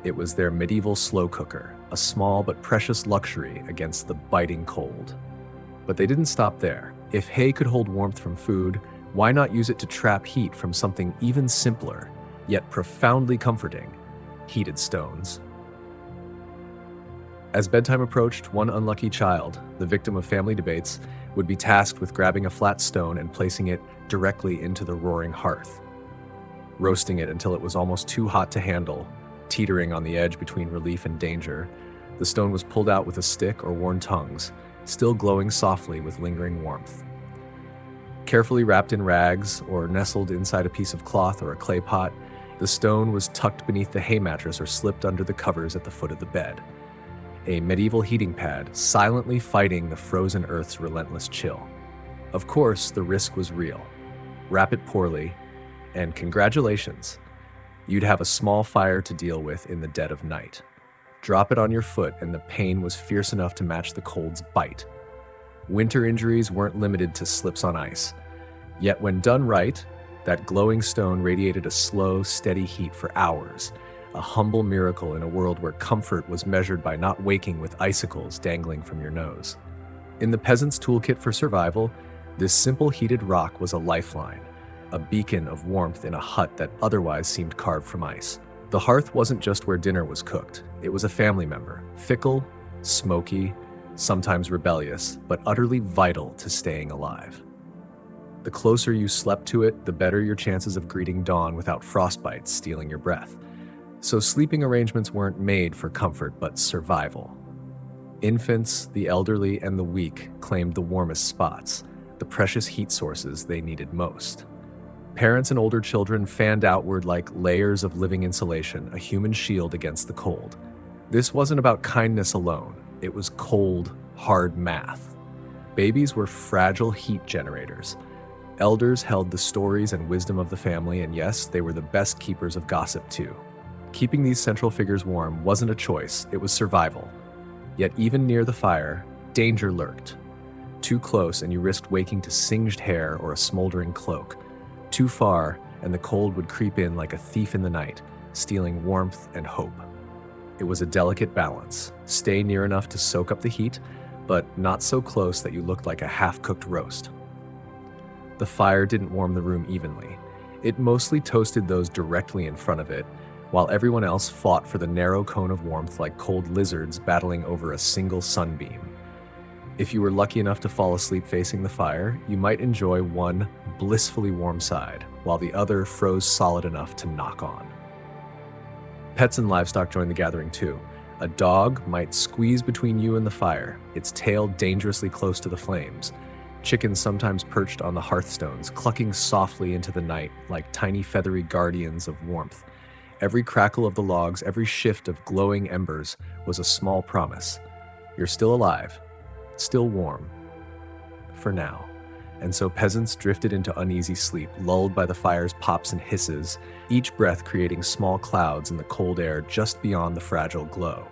It was their medieval slow cooker, a small but precious luxury against the biting cold. But they didn't stop there. If hay could hold warmth from food, why not use it to trap heat from something even simpler, yet profoundly comforting: heated stones? As bedtime approached, one unlucky child, the victim of family debates, would be tasked with grabbing a flat stone and placing it directly into the roaring hearth. Roasting it until it was almost too hot to handle, teetering on the edge between relief and danger, the stone was pulled out with a stick or worn tongues, still glowing softly with lingering warmth. Carefully wrapped in rags or nestled inside a piece of cloth or a clay pot, the stone was tucked beneath the hay mattress or slipped under the covers at the foot of the bed. A medieval heating pad, silently fighting the frozen earth's relentless chill. Of course, the risk was real. Wrap it poorly, and congratulations, you'd have a small fire to deal with in the dead of night. Drop it on your foot and the pain was fierce enough to match the cold's bite. Winter injuries weren't limited to slips on ice. Yet when done right, that glowing stone radiated a slow, steady heat for hours, a humble miracle in a world where comfort was measured by not waking with icicles dangling from your nose. In the peasant's toolkit for survival, this simple heated rock was a lifeline, a beacon of warmth in a hut that otherwise seemed carved from ice. The hearth wasn't just where dinner was cooked. It was a family member, fickle, smoky, sometimes rebellious, but utterly vital to staying alive. The closer you slept to it, the better your chances of greeting dawn without frostbites stealing your breath. So sleeping arrangements weren't made for comfort, but survival. Infants, the elderly, and the weak claimed the warmest spots, the precious heat sources they needed most. Parents and older children fanned outward like layers of living insulation, a human shield against the cold. This wasn't about kindness alone. It was cold, hard math. Babies were fragile heat generators. Elders held the stories and wisdom of the family, and yes, they were the best keepers of gossip too. Keeping these central figures warm wasn't a choice, it was survival. Yet even near the fire, danger lurked. Too close and you risked waking to singed hair or a smoldering cloak. Too far, and the cold would creep in like a thief in the night, stealing warmth and hope. It was a delicate balance. Stay near enough to soak up the heat, but not so close that you looked like a half-cooked roast. The fire didn't warm the room evenly. It mostly toasted those directly in front of it, while everyone else fought for the narrow cone of warmth like cold lizards battling over a single sunbeam. If you were lucky enough to fall asleep facing the fire, you might enjoy one blissfully warm side, while the other froze solid enough to knock on. Pets and livestock joined the gathering too. A dog might squeeze between you and the fire, its tail dangerously close to the flames. Chickens sometimes perched on the hearthstones, clucking softly into the night like tiny feathery guardians of warmth. Every crackle of the logs, every shift of glowing embers was a small promise. You're still alive, still warm. For now. And so peasants drifted into uneasy sleep, lulled by the fire's pops and hisses, each breath creating small clouds in the cold air just beyond the fragile glow.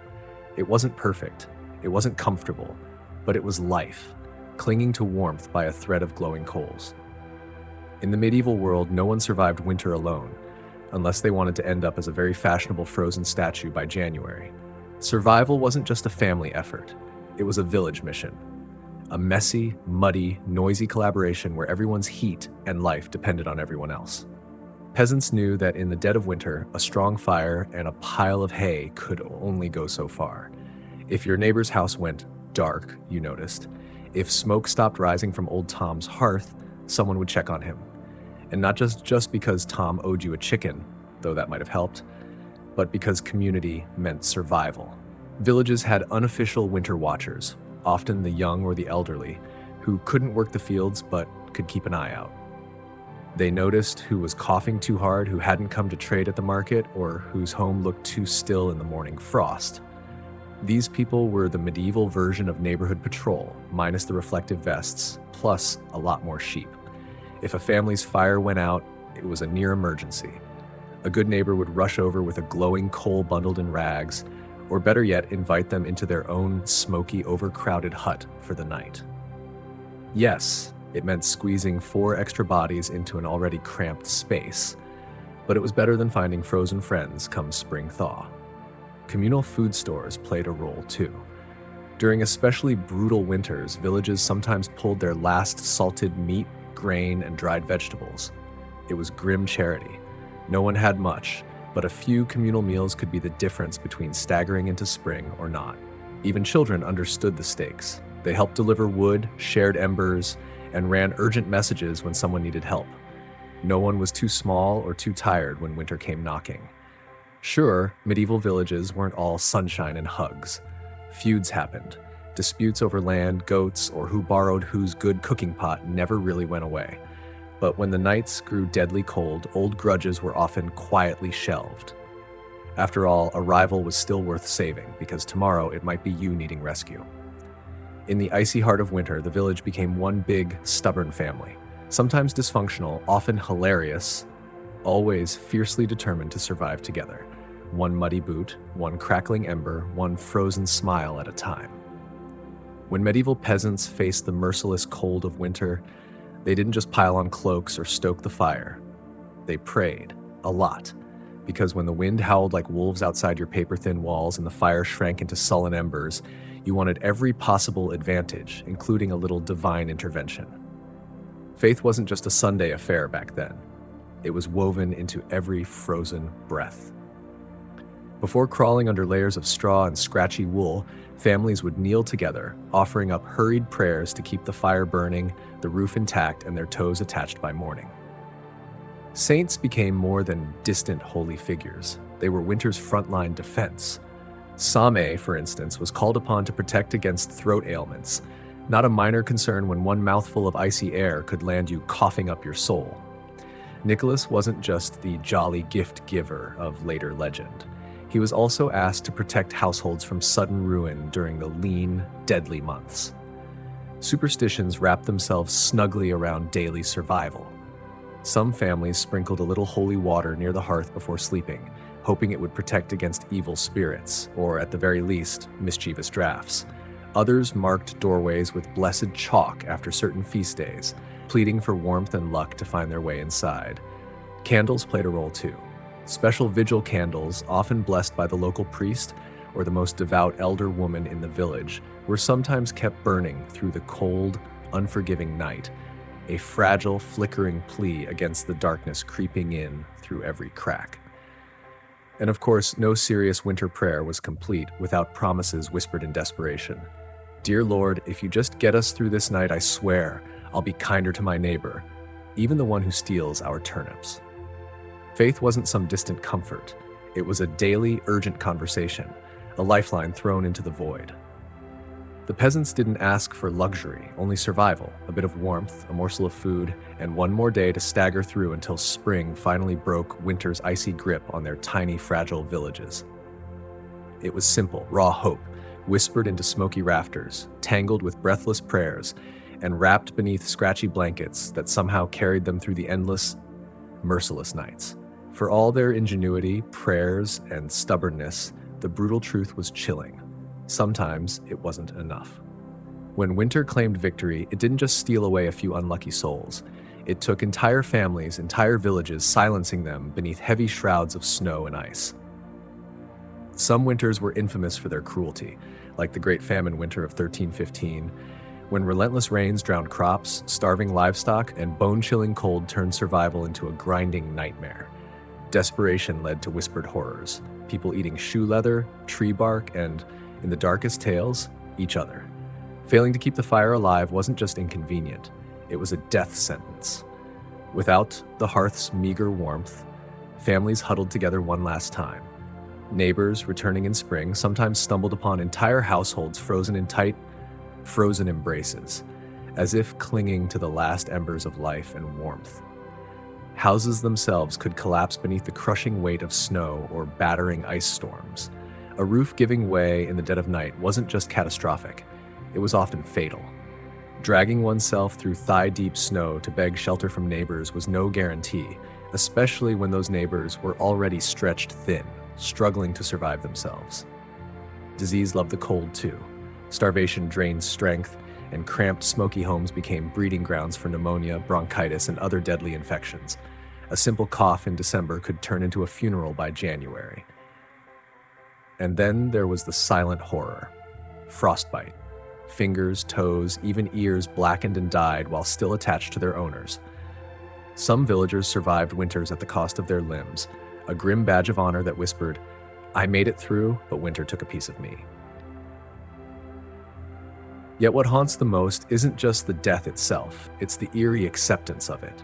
It wasn't perfect, it wasn't comfortable, but it was life, clinging to warmth by a thread of glowing coals. In the medieval world, no one survived winter alone, unless they wanted to end up as a very fashionable frozen statue by January. Survival wasn't just a family effort, it was a village mission. A messy, muddy, noisy collaboration where everyone's heat and life depended on everyone else. Peasants knew that in the dead of winter, a strong fire and a pile of hay could only go so far. If your neighbor's house went dark, you noticed, if smoke stopped rising from old Tom's hearth, someone would check on him. And not just because Tom owed you a chicken, though that might have helped, but because community meant survival. Villages had unofficial winter watchers, often the young or the elderly, who couldn't work the fields but could keep an eye out. They noticed who was coughing too hard, who hadn't come to trade at the market, or whose home looked too still in the morning frost. These people were the medieval version of neighborhood patrol, minus the reflective vests, plus a lot more sheep. If a family's fire went out, it was a near emergency. A good neighbor would rush over with a glowing coal bundled in rags, or better yet, invite them into their own smoky, overcrowded hut for the night. Yes, it meant squeezing 4 extra bodies into an already cramped space, but it was better than finding frozen friends come spring thaw. Communal food stores played a role too. During especially brutal winters, villages sometimes pulled their last salted meat, grain, and dried vegetables. It was grim charity. No one had much, but a few communal meals could be the difference between staggering into spring or not. Even children understood the stakes. They helped deliver wood, shared embers, and ran urgent messages when someone needed help. No one was too small or too tired when winter came knocking. Sure, medieval villages weren't all sunshine and hugs. Feuds happened. Disputes over land, goats, or who borrowed whose good cooking pot never really went away. But when the nights grew deadly cold, old grudges were often quietly shelved. After all, a rival was still worth saving, because tomorrow it might be you needing rescue. In the icy heart of winter, the village became one big, stubborn family. Sometimes dysfunctional, often hilarious, always fiercely determined to survive together. One muddy boot, one crackling ember, one frozen smile at a time. When medieval peasants faced the merciless cold of winter, they didn't just pile on cloaks or stoke the fire. They prayed, a lot, because when the wind howled like wolves outside your paper-thin walls and the fire shrank into sullen embers, you wanted every possible advantage, including a little divine intervention. Faith wasn't just a Sunday affair back then. It was woven into every frozen breath. Before crawling under layers of straw and scratchy wool, families would kneel together, offering up hurried prayers to keep the fire burning, the roof intact, and their toes attached by morning. Saints became more than distant holy figures. They were winter's frontline defense. Same, for instance, was called upon to protect against throat ailments, not a minor concern when one mouthful of icy air could land you coughing up your soul. Nicholas wasn't just the jolly gift giver of later legend. He was also asked to protect households from sudden ruin during the lean, deadly months. Superstitions wrapped themselves snugly around daily survival. Some families sprinkled a little holy water near the hearth before sleeping, hoping it would protect against evil spirits, or at the very least, mischievous drafts. Others marked doorways with blessed chalk after certain feast days, pleading for warmth and luck to find their way inside. Candles played a role too. Special vigil candles, often blessed by the local priest or the most devout elder woman in the village, were sometimes kept burning through the cold, unforgiving night, a fragile, flickering plea against the darkness creeping in through every crack. And of course, no serious winter prayer was complete without promises whispered in desperation. Dear Lord, if you just get us through this night, I swear, I'll be kinder to my neighbor, even the one who steals our turnips. Faith wasn't some distant comfort. It was a daily, urgent conversation, a lifeline thrown into the void. The peasants didn't ask for luxury, only survival, a bit of warmth, a morsel of food, and one more day to stagger through until spring finally broke winter's icy grip on their tiny, fragile villages. It was simple, raw hope, whispered into smoky rafters, tangled with breathless prayers, and wrapped beneath scratchy blankets that somehow carried them through the endless, merciless nights. For all their ingenuity, prayers, and stubbornness, the brutal truth was chilling. Sometimes it wasn't enough. When winter claimed victory, it didn't just steal away a few unlucky souls. It took entire families, entire villages, silencing them beneath heavy shrouds of snow and ice. Some winters were infamous for their cruelty, like the Great Famine winter of 1315, when relentless rains drowned crops, starving livestock, and bone-chilling cold turned survival into a grinding nightmare. Desperation led to whispered horrors, people eating shoe leather, tree bark, and, in the darkest tales, each other. Failing to keep the fire alive wasn't just inconvenient, it was a death sentence. Without the hearth's meager warmth, families huddled together one last time. Neighbors, returning in spring, sometimes stumbled upon entire households frozen in tight, frozen embraces, as if clinging to the last embers of life and warmth. Houses themselves could collapse beneath the crushing weight of snow or battering ice storms. A roof giving way in the dead of night wasn't just catastrophic, it was often fatal. Dragging oneself through thigh-deep snow to beg shelter from neighbors was no guarantee, especially when those neighbors were already stretched thin, struggling to survive themselves. Disease loved the cold too. Starvation drained strength, and cramped, smoky homes became breeding grounds for pneumonia, bronchitis, and other deadly infections. A simple cough in December could turn into a funeral by January. And then there was the silent horror. Frostbite. Fingers, toes, even ears blackened and died while still attached to their owners. Some villagers survived winters at the cost of their limbs, a grim badge of honor that whispered, "I made it through, but winter took a piece of me." Yet what haunts the most isn't just the death itself, it's the eerie acceptance of it.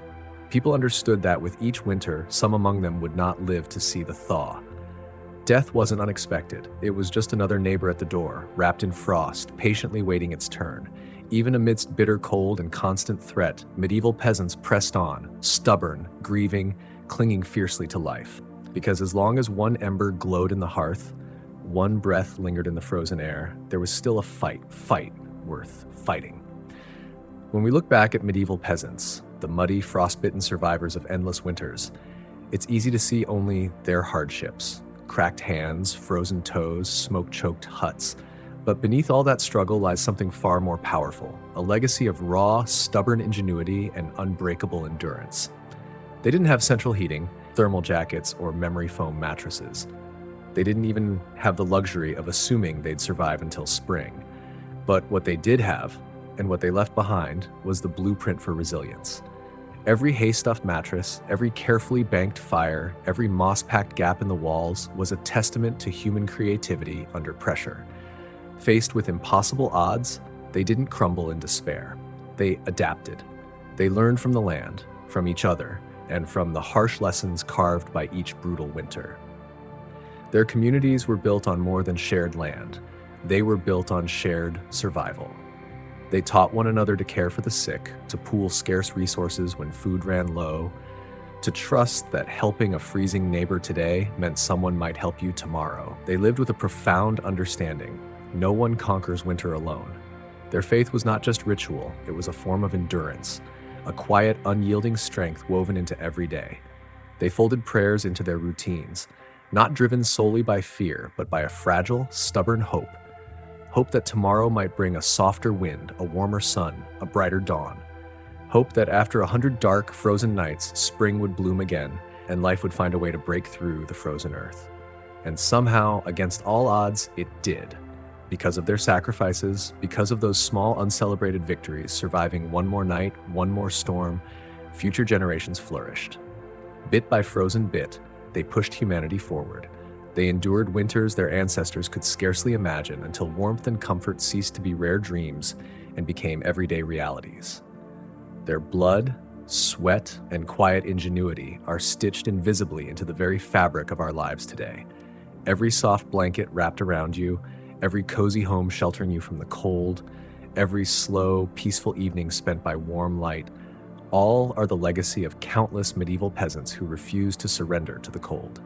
People understood that with each winter, some among them would not live to see the thaw. Death wasn't unexpected. It was just another neighbor at the door, wrapped in frost, patiently waiting its turn. Even amidst bitter cold and constant threat, medieval peasants pressed on, stubborn, grieving, clinging fiercely to life. Because as long as one ember glowed in the hearth, one breath lingered in the frozen air, there was still a fight worth fighting. When we look back at medieval peasants, the muddy, frostbitten survivors of endless winters, it's easy to see only their hardships. Cracked hands, frozen toes, smoke-choked huts. But beneath all that struggle lies something far more powerful, a legacy of raw, stubborn ingenuity and unbreakable endurance. They didn't have central heating, thermal jackets, or memory foam mattresses. They didn't even have the luxury of assuming they'd survive until spring. But what they did have, and what they left behind, was the blueprint for resilience. Every hay-stuffed mattress, every carefully banked fire, every moss-packed gap in the walls was a testament to human creativity under pressure. Faced with impossible odds, they didn't crumble in despair. They adapted. They learned from the land, from each other, and from the harsh lessons carved by each brutal winter. Their communities were built on more than shared land. They were built on shared survival. They taught one another to care for the sick, to pool scarce resources when food ran low, to trust that helping a freezing neighbor today meant someone might help you tomorrow. They lived with a profound understanding. No one conquers winter alone. Their faith was not just ritual, it was a form of endurance, a quiet, unyielding strength woven into every day. They folded prayers into their routines, not driven solely by fear, but by a fragile, stubborn hope. Hope that tomorrow might bring a softer wind, a warmer sun, a brighter dawn. Hope that after 100 dark, frozen nights, spring would bloom again, and life would find a way to break through the frozen earth. And somehow, against all odds, it did. Because of their sacrifices, because of those small, uncelebrated victories, surviving one more night, one more storm, future generations flourished. Bit by frozen bit, they pushed humanity forward, They endured winters their ancestors could scarcely imagine until warmth and comfort ceased to be rare dreams and became everyday realities. Their blood, sweat, and quiet ingenuity are stitched invisibly into the very fabric of our lives today. Every soft blanket wrapped around you, every cozy home sheltering you from the cold, every slow, peaceful evening spent by warm light, all are the legacy of countless medieval peasants who refused to surrender to the cold.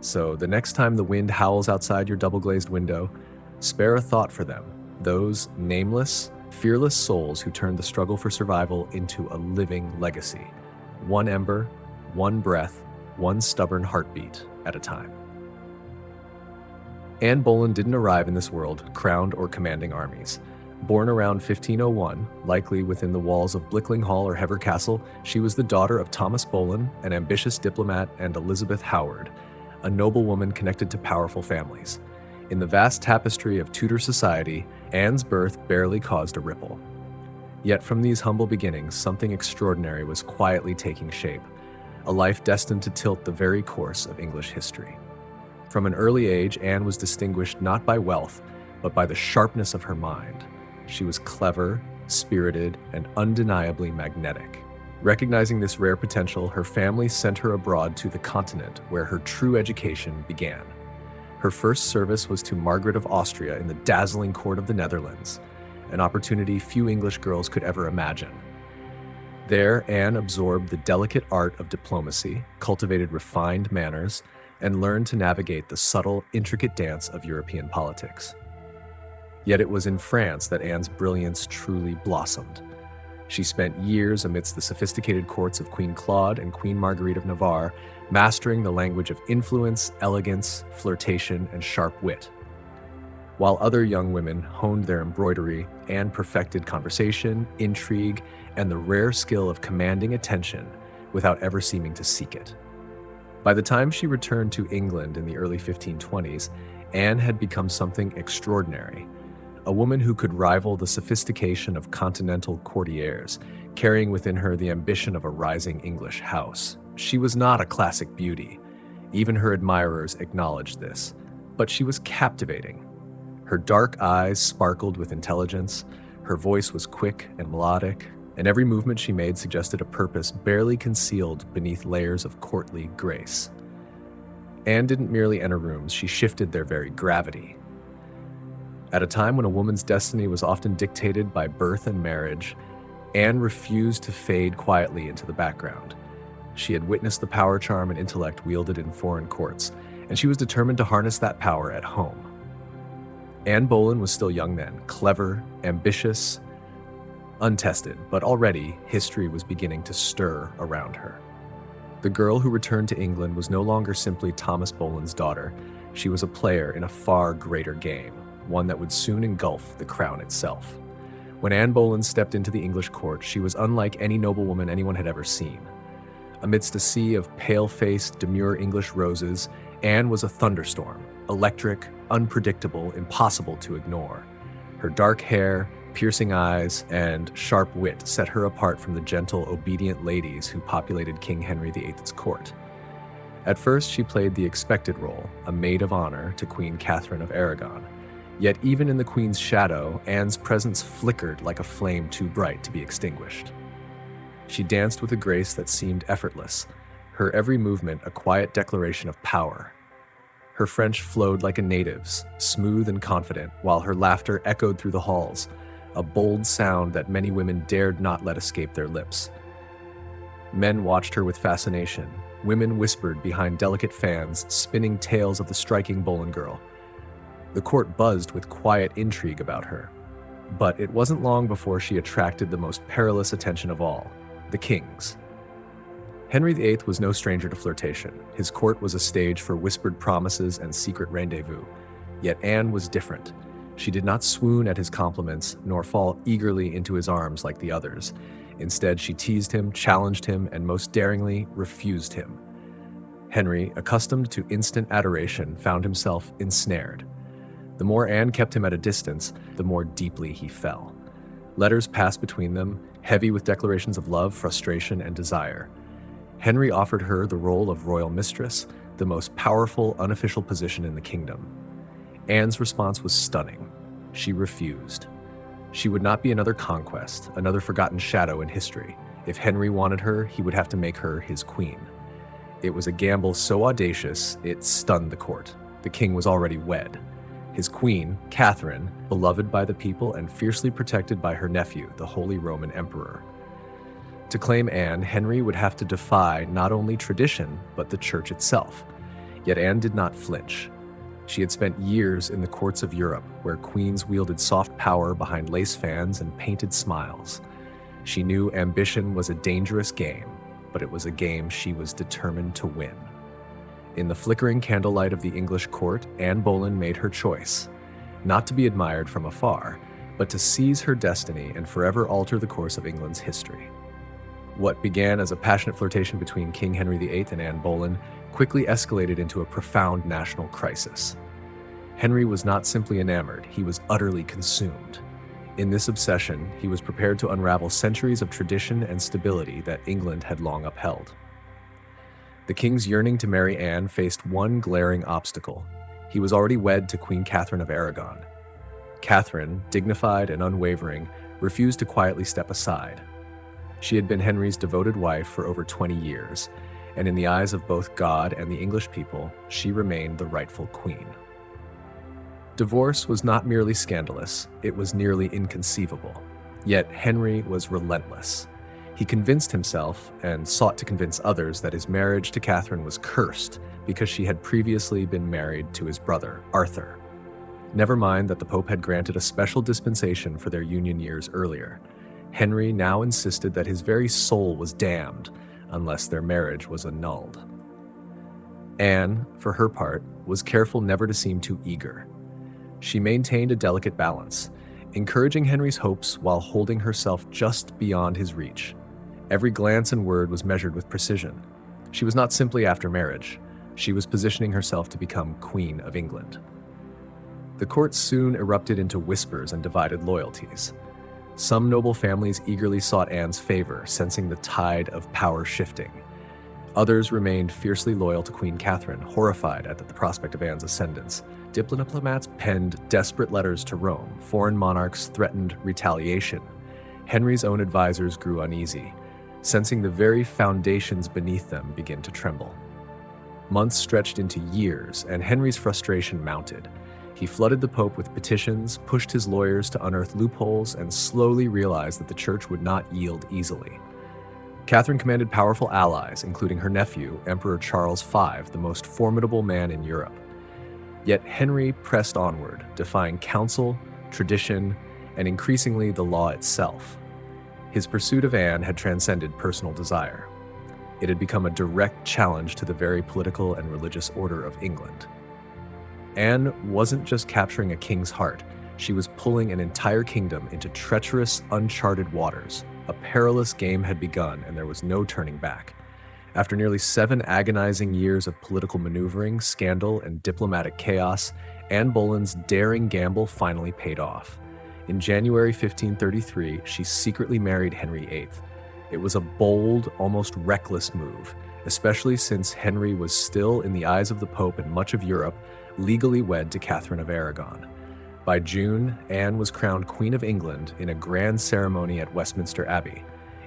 So the next time the wind howls outside your double-glazed window, spare a thought for them, those nameless, fearless souls who turned the struggle for survival into a living legacy, one ember, one breath, one stubborn heartbeat at a time. Anne Boleyn didn't arrive in this world crowned or commanding armies. Born around 1501, likely within the walls of Blickling Hall or Hever Castle, she was the daughter of Thomas Boleyn, an ambitious diplomat, and Elizabeth Howard, a noblewoman connected to powerful families. In the vast tapestry of Tudor society, Anne's birth barely caused a ripple. Yet from these humble beginnings, something extraordinary was quietly taking shape, a life destined to tilt the very course of English history. From an early age, Anne was distinguished not by wealth, but by the sharpness of her mind. She was clever, spirited, and undeniably magnetic. Recognizing this rare potential, her family sent her abroad to the continent, where her true education began. Her first service was to Margaret of Austria in the dazzling court of the Netherlands, an opportunity few English girls could ever imagine. There, Anne absorbed the delicate art of diplomacy, cultivated refined manners, and learned to navigate the subtle, intricate dance of European politics. Yet it was in France that Anne's brilliance truly blossomed. She spent years amidst the sophisticated courts of Queen Claude and Queen Marguerite of Navarre, mastering the language of influence, elegance, flirtation, and sharp wit. While other young women honed their embroidery, Anne perfected conversation, intrigue, and the rare skill of commanding attention without ever seeming to seek it. By the time she returned to England in the early 1520s, Anne had become something extraordinary, a woman who could rival the sophistication of continental courtiers, carrying within her the ambition of a rising English house. She was not a classic beauty. Even her admirers acknowledged this. But she was captivating. Her dark eyes sparkled with intelligence, her voice was quick and melodic, and every movement she made suggested a purpose barely concealed beneath layers of courtly grace. Anne didn't merely enter rooms, she shifted their very gravity. At a time when a woman's destiny was often dictated by birth and marriage, Anne refused to fade quietly into the background. She had witnessed the power, charm, and intellect wielded in foreign courts, and she was determined to harness that power at home. Anne Boleyn was still young then, clever, ambitious, untested, but already history was beginning to stir around her. The girl who returned to England was no longer simply Thomas Boleyn's daughter. She was a player in a far greater game, one that would soon engulf the crown itself. When Anne Boleyn stepped into the English court, she was unlike any noblewoman anyone had ever seen. Amidst a sea of pale-faced, demure English roses, Anne was a thunderstorm, electric, unpredictable, impossible to ignore. Her dark hair, piercing eyes, and sharp wit set her apart from the gentle, obedient ladies who populated King Henry VIII's court. At first, she played the expected role, a maid of honor to Queen Catherine of Aragon. Yet even in the Queen's shadow, Anne's presence flickered like a flame too bright to be extinguished. She danced with a grace that seemed effortless, her every movement a quiet declaration of power. Her French flowed like a native's, smooth and confident, while her laughter echoed through the halls, a bold sound that many women dared not let escape their lips. Men watched her with fascination. Women whispered behind delicate fans, spinning tales of the striking Boleyn girl. The court buzzed with quiet intrigue about her. But it wasn't long before she attracted the most perilous attention of all, the king's. Henry VIII was no stranger to flirtation. His court was a stage for whispered promises and secret rendezvous. Yet Anne was different. She did not swoon at his compliments, nor fall eagerly into his arms like the others. Instead, she teased him, challenged him, and most daringly refused him. Henry, accustomed to instant adoration, found himself ensnared. The more Anne kept him at a distance, the more deeply he fell. Letters passed between them, heavy with declarations of love, frustration, and desire. Henry offered her the role of royal mistress, the most powerful unofficial position in the kingdom. Anne's response was stunning. She refused. She would not be another conquest, another forgotten shadow in history. If Henry wanted her, he would have to make her his queen. It was a gamble so audacious, it stunned the court. The king was already wed. His queen, Catherine, beloved by the people and fiercely protected by her nephew, the Holy Roman Emperor. To claim Anne, Henry would have to defy not only tradition, but the church itself. Yet Anne did not flinch. She had spent years in the courts of Europe, where queens wielded soft power behind lace fans and painted smiles. She knew ambition was a dangerous game, but it was a game she was determined to win. In the flickering candlelight of the English court, Anne Boleyn made her choice, not to be admired from afar, but to seize her destiny and forever alter the course of England's history. What began as a passionate flirtation between King Henry VIII and Anne Boleyn quickly escalated into a profound national crisis. Henry was not simply enamored, he was utterly consumed. In this obsession, he was prepared to unravel centuries of tradition and stability that England had long upheld. The king's yearning to marry Anne faced one glaring obstacle. He was already wed to Queen Catherine of Aragon. Catherine, dignified and unwavering, refused to quietly step aside. She had been Henry's devoted wife for over 20 years, and in the eyes of both God and the English people, she remained the rightful queen. Divorce was not merely scandalous, it was nearly inconceivable. Yet Henry was relentless. He convinced himself, and sought to convince others, that his marriage to Catherine was cursed because she had previously been married to his brother, Arthur. Never mind that the Pope had granted a special dispensation for their union years earlier. Henry now insisted that his very soul was damned unless their marriage was annulled. Anne, for her part, was careful never to seem too eager. She maintained a delicate balance, encouraging Henry's hopes while holding herself just beyond his reach. Every glance and word was measured with precision. She was not simply after marriage. She was positioning herself to become Queen of England. The court soon erupted into whispers and divided loyalties. Some noble families eagerly sought Anne's favor, sensing the tide of power shifting. Others remained fiercely loyal to Queen Catherine, horrified at the prospect of Anne's ascendance. Diplomats penned desperate letters to Rome. Foreign monarchs threatened retaliation. Henry's own advisors grew uneasy, sensing the very foundations beneath them begin to tremble. Months stretched into years, and Henry's frustration mounted. He flooded the Pope with petitions, pushed his lawyers to unearth loopholes, and slowly realized that the church would not yield easily. Catherine commanded powerful allies, including her nephew, Emperor Charles V, the most formidable man in Europe. Yet Henry pressed onward, defying counsel, tradition, and increasingly the law itself. His pursuit of Anne had transcended personal desire. It had become a direct challenge to the very political and religious order of England. Anne wasn't just capturing a king's heart, she was pulling an entire kingdom into treacherous, uncharted waters. A perilous game had begun, and there was no turning back. After nearly 7 agonizing years of political maneuvering, scandal, and diplomatic chaos, Anne Boleyn's daring gamble finally paid off. In January 1533, she secretly married Henry VIII. It was a bold, almost reckless move, especially since Henry was still, in the eyes of the Pope and much of Europe, legally wed to Catherine of Aragon. By June, Anne was crowned Queen of England in a grand ceremony at Westminster Abbey.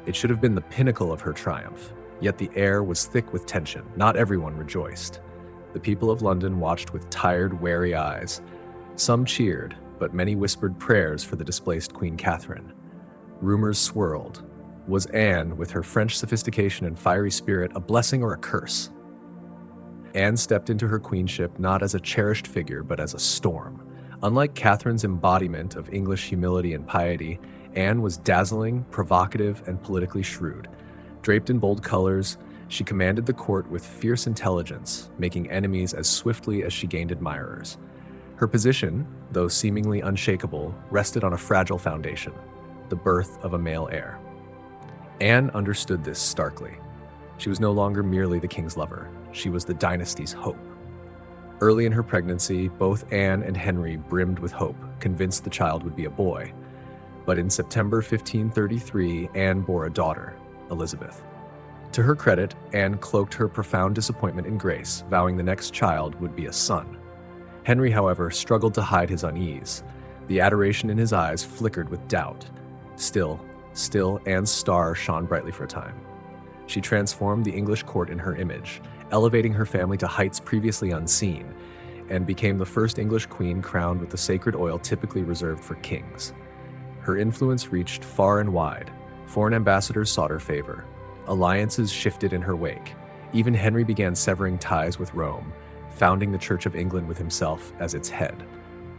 It should have been the pinnacle of her triumph, yet the air was thick with tension. Not everyone rejoiced. The people of London watched with tired, wary eyes. Some cheered, but many whispered prayers for the displaced Queen Catherine. Rumors swirled. Was Anne, with her French sophistication and fiery spirit, a blessing or a curse? Anne stepped into her queenship not as a cherished figure, but as a storm. Unlike Catherine's embodiment of English humility and piety, Anne was dazzling, provocative, and politically shrewd. Draped in bold colors, she commanded the court with fierce intelligence, making enemies as swiftly as she gained admirers. Her position, though seemingly unshakable, rested on a fragile foundation: the birth of a male heir. Anne understood this starkly. She was no longer merely the king's lover. She was the dynasty's hope. Early in her pregnancy, both Anne and Henry brimmed with hope, convinced the child would be a boy. But in September 1533, Anne bore a daughter, Elizabeth. To her credit, Anne cloaked her profound disappointment in grace, vowing the next child would be a son. Henry, however, struggled to hide his unease. The adoration in his eyes flickered with doubt. Still, Anne's star shone brightly for a time. She transformed the English court in her image, elevating her family to heights previously unseen, and became the first English queen crowned with the sacred oil typically reserved for kings. Her influence reached far and wide. Foreign ambassadors sought her favor. Alliances shifted in her wake. Even Henry began severing ties with Rome, founding the Church of England with himself as its head,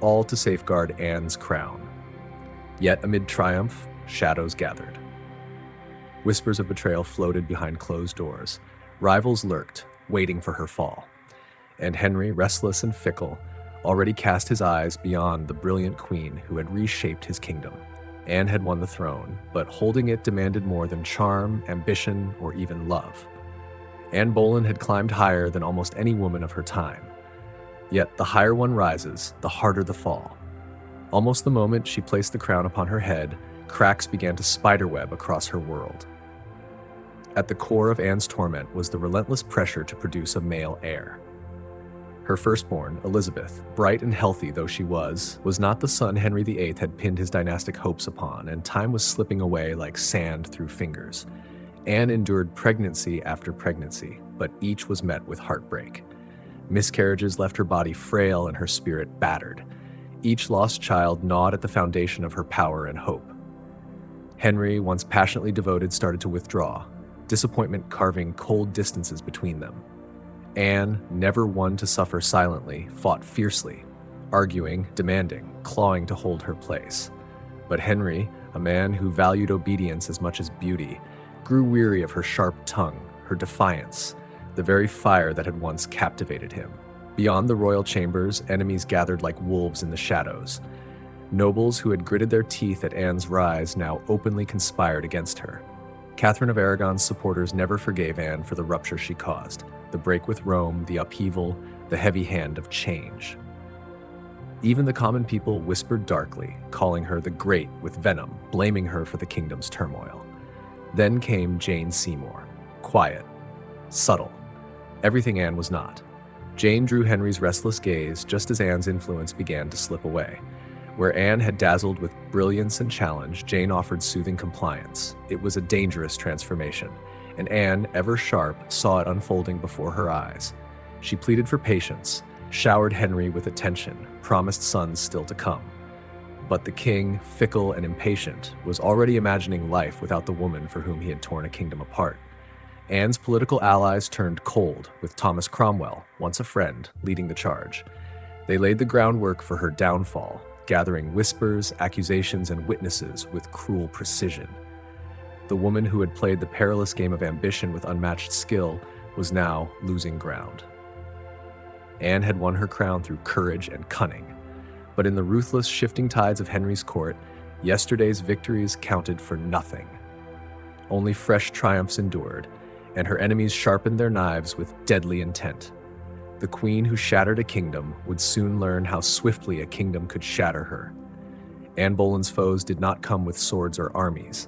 all to safeguard Anne's crown. Yet amid triumph, shadows gathered. Whispers of betrayal floated behind closed doors. Rivals lurked, waiting for her fall. And Henry, restless and fickle, already cast his eyes beyond the brilliant queen who had reshaped his kingdom. Anne had won the throne, but holding it demanded more than charm, ambition, or even love. Anne Boleyn had climbed higher than almost any woman of her time. Yet the higher one rises, the harder the fall. Almost the moment she placed the crown upon her head, cracks began to spiderweb across her world. At the core of Anne's torment was the relentless pressure to produce a male heir. Her firstborn, Elizabeth, bright and healthy though she was not the son Henry VIII had pinned his dynastic hopes upon, and time was slipping away like sand through fingers. Anne endured pregnancy after pregnancy, but each was met with heartbreak. Miscarriages left her body frail and her spirit battered. Each lost child gnawed at the foundation of her power and hope. Henry, once passionately devoted, started to withdraw, disappointment carving cold distances between them. Anne, never one to suffer silently, fought fiercely, arguing, demanding, clawing to hold her place. But Henry, a man who valued obedience as much as beauty, grew weary of her sharp tongue, her defiance, the very fire that had once captivated him. Beyond the royal chambers, enemies gathered like wolves in the shadows. Nobles who had gritted their teeth at Anne's rise now openly conspired against her. Catherine of Aragon's supporters never forgave Anne for the rupture she caused, the break with Rome, the upheaval, the heavy hand of change. Even the common people whispered darkly, calling her the Great with venom, blaming her for the kingdom's turmoil. Then came Jane Seymour, quiet, subtle, everything Anne was not. Jane drew Henry's restless gaze just as Anne's influence began to slip away. Where Anne had dazzled with brilliance and challenge, Jane offered soothing compliance. It was a dangerous transformation, and Anne, ever sharp, saw it unfolding before her eyes. She pleaded for patience, showered Henry with attention, promised sons still to come. But the king, fickle and impatient, was already imagining life without the woman for whom he had torn a kingdom apart. Anne's political allies turned cold, with Thomas Cromwell, once a friend, leading the charge. They laid the groundwork for her downfall, gathering whispers, accusations, and witnesses with cruel precision. The woman who had played the perilous game of ambition with unmatched skill was now losing ground. Anne had won her crown through courage and cunning, but in the ruthless shifting tides of Henry's court, yesterday's victories counted for nothing. Only fresh triumphs endured, and her enemies sharpened their knives with deadly intent. The queen who shattered a kingdom would soon learn how swiftly a kingdom could shatter her. Anne Boleyn's foes did not come with swords or armies.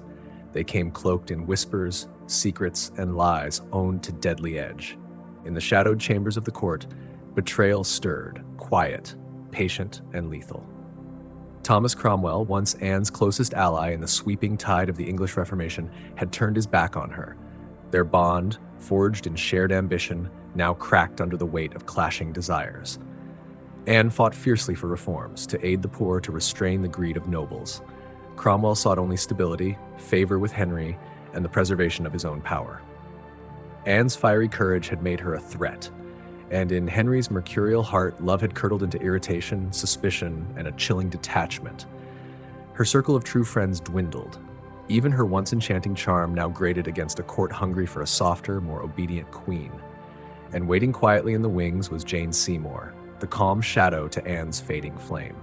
They came cloaked in whispers, secrets, and lies owned to deadly edge. In the shadowed chambers of the court, betrayal stirred, quiet, patient, and lethal. Thomas Cromwell, once Anne's closest ally in the sweeping tide of the English Reformation, had turned his back on her. Their bond, forged in shared ambition, now cracked under the weight of clashing desires. Anne fought fiercely for reforms, to aid the poor, to restrain the greed of nobles. Cromwell sought only stability, favor with Henry, and the preservation of his own power. Anne's fiery courage had made her a threat, and in Henry's mercurial heart, love had curdled into irritation, suspicion, and a chilling detachment. Her circle of true friends dwindled. Even her once enchanting charm now grated against a court hungry for a softer, more obedient queen. And waiting quietly in the wings was Jane Seymour, the calm shadow to Anne's fading flame.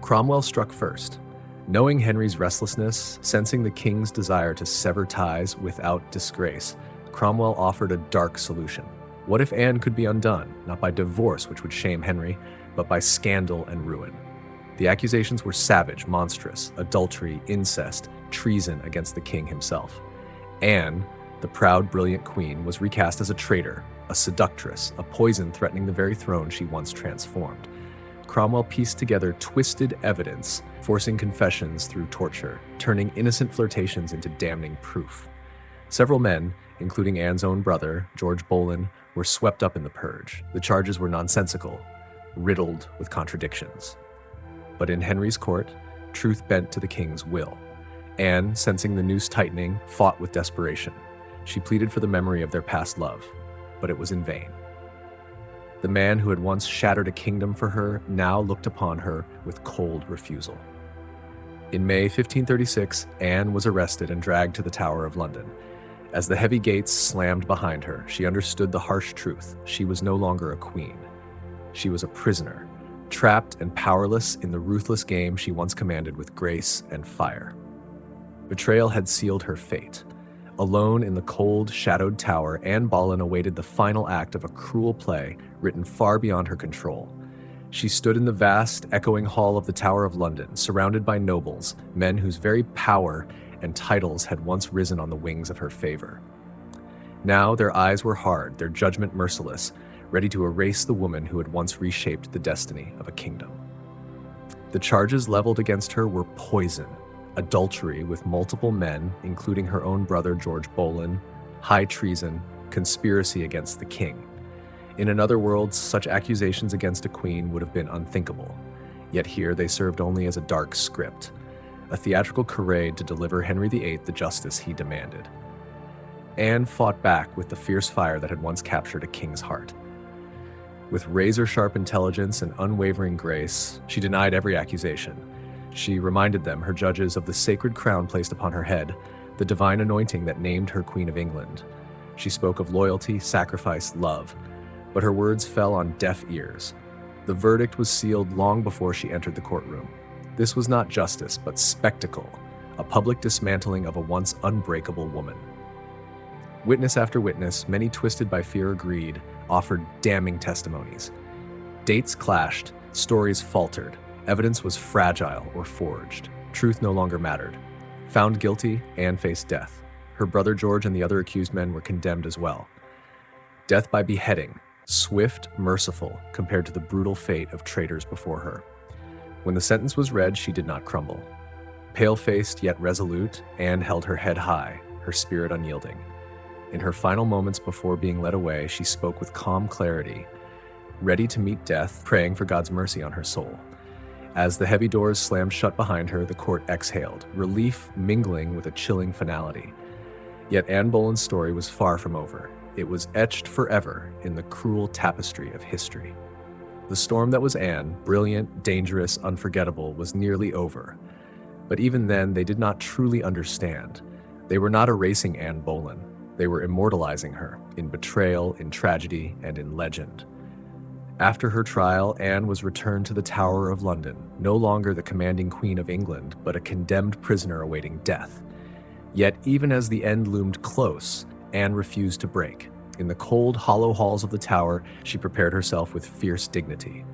Cromwell struck first. Knowing Henry's restlessness, sensing the king's desire to sever ties without disgrace, Cromwell offered a dark solution. What if Anne could be undone, not by divorce, which would shame Henry, but by scandal and ruin? The accusations were savage, monstrous: adultery, incest, treason against the king himself. Anne, The proud, brilliant queen was recast as a traitor, a seductress, a poison threatening the very throne she once transformed. Cromwell pieced together twisted evidence, forcing confessions through torture, turning innocent flirtations into damning proof. Several men, including Anne's own brother, George Boleyn, were swept up in the purge. The charges were nonsensical, riddled with contradictions. But in Henry's court, truth bent to the king's will. Anne, sensing the noose tightening, fought with desperation. She pleaded for the memory of their past love, but it was in vain. The man who had once shattered a kingdom for her now looked upon her with cold refusal. In May 1536, Anne was arrested and dragged to the Tower of London. As the heavy gates slammed behind her, she understood the harsh truth. She was no longer a queen. She was a prisoner, trapped and powerless in the ruthless game she once commanded with grace and fire. Betrayal had sealed her fate. Alone in the cold, shadowed tower, Anne Boleyn awaited the final act of a cruel play written far beyond her control. She stood in the vast, echoing hall of the Tower of London, surrounded by nobles, men whose very power and titles had once risen on the wings of her favor. Now their eyes were hard, their judgment merciless, ready to erase the woman who had once reshaped the destiny of a kingdom. The charges leveled against her were poison, adultery with multiple men, including her own brother George Boleyn, high treason, conspiracy against the king. In another world, such accusations against a queen would have been unthinkable. Yet here they served only as a dark script, a theatrical charade to deliver Henry VIII the justice he demanded. Anne fought back with the fierce fire that had once captured a king's heart. With razor-sharp intelligence and unwavering grace, she denied every accusation. She reminded them, her judges, of the sacred crown placed upon her head, the divine anointing that named her Queen of England. She spoke of loyalty, sacrifice, love, but her words fell on deaf ears. The verdict was sealed long before she entered the courtroom. This was not justice, but spectacle, a public dismantling of a once unbreakable woman. Witness after witness, many twisted by fear or greed, offered damning testimonies. Dates clashed, stories faltered, evidence was fragile or forged. Truth no longer mattered. Found guilty, Anne faced death. Her brother George and the other accused men were condemned as well. Death by beheading, swift, merciful, compared to the brutal fate of traitors before her. When the sentence was read, she did not crumble. Pale-faced yet resolute, Anne held her head high, her spirit unyielding. In her final moments before being led away, she spoke with calm clarity, ready to meet death, praying for God's mercy on her soul. As the heavy doors slammed shut behind her, the court exhaled, relief mingling with a chilling finality. Yet Anne Boleyn's story was far from over. It was etched forever in the cruel tapestry of history. The storm that was Anne, brilliant, dangerous, unforgettable, was nearly over. But even then, they did not truly understand. They were not erasing Anne Boleyn. They were immortalizing her, in betrayal, in tragedy, and in legend. After her trial, Anne was returned to the Tower of London, no longer the commanding Queen of England, but a condemned prisoner awaiting death. Yet even as the end loomed close, Anne refused to break. In the cold, hollow halls of the tower, she prepared herself with fierce dignity.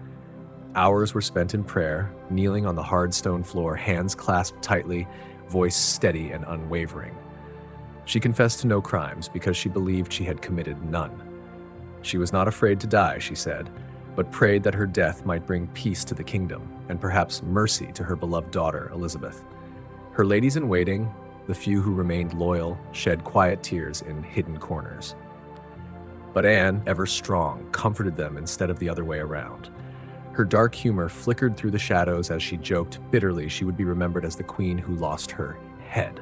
Hours were spent in prayer, kneeling on the hard stone floor, hands clasped tightly, voice steady and unwavering. She confessed to no crimes because she believed she had committed none. She was not afraid to die, she said, but prayed that her death might bring peace to the kingdom and perhaps mercy to her beloved daughter, Elizabeth. Her ladies-in-waiting, the few who remained loyal, shed quiet tears in hidden corners. But Anne, ever strong, comforted them instead of the other way around. Her dark humor flickered through the shadows as she joked bitterly she would be remembered as the queen who lost her head.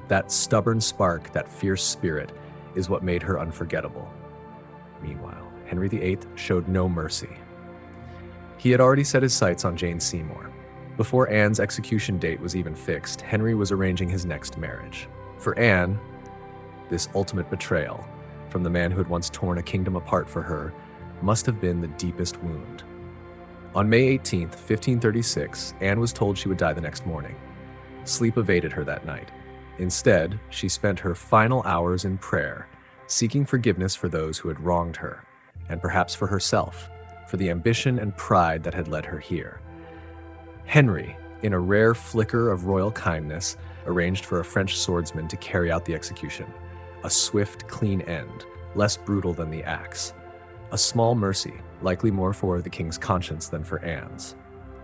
That stubborn spark, that fierce spirit, is what made her unforgettable. Meanwhile, Henry VIII showed no mercy. He had already set his sights on Jane Seymour. Before Anne's execution date was even fixed, Henry was arranging his next marriage. For Anne, this ultimate betrayal from the man who had once torn a kingdom apart for her must have been the deepest wound. On May 18th, 1536, Anne was told she would die the next morning. Sleep evaded her that night. Instead, she spent her final hours in prayer, seeking forgiveness for those who had wronged her, and perhaps for herself, for the ambition and pride that had led her here. Henry, in a rare flicker of royal kindness, arranged for a French swordsman to carry out the execution, a swift, clean end, less brutal than the axe. A small mercy, likely more for the king's conscience than for Anne's.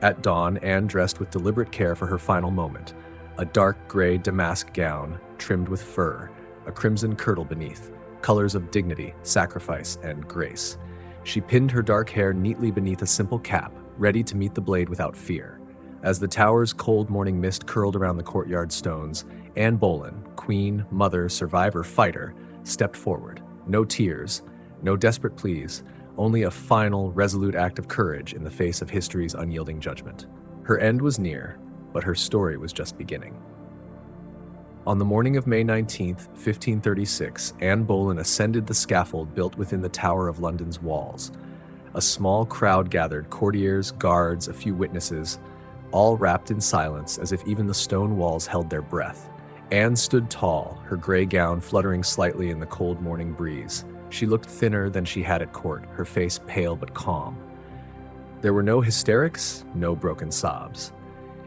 At dawn, Anne dressed with deliberate care for her final moment, a dark gray damask gown trimmed with fur, a crimson kirtle beneath, colors of dignity, sacrifice, and grace. She pinned her dark hair neatly beneath a simple cap, ready to meet the blade without fear. As the tower's cold morning mist curled around the courtyard stones, Anne Boleyn, queen, mother, survivor, fighter, stepped forward. No tears, no desperate pleas, only a final, resolute act of courage in the face of history's unyielding judgment. Her end was near, but her story was just beginning. On the morning of May 19, 1536, Anne Boleyn ascended the scaffold built within the Tower of London's walls. A small crowd gathered, courtiers, guards, a few witnesses, all wrapped in silence as if even the stone walls held their breath. Anne stood tall, her gray gown fluttering slightly in the cold morning breeze. She looked thinner than she had at court, her face pale but calm. There were no hysterics, no broken sobs.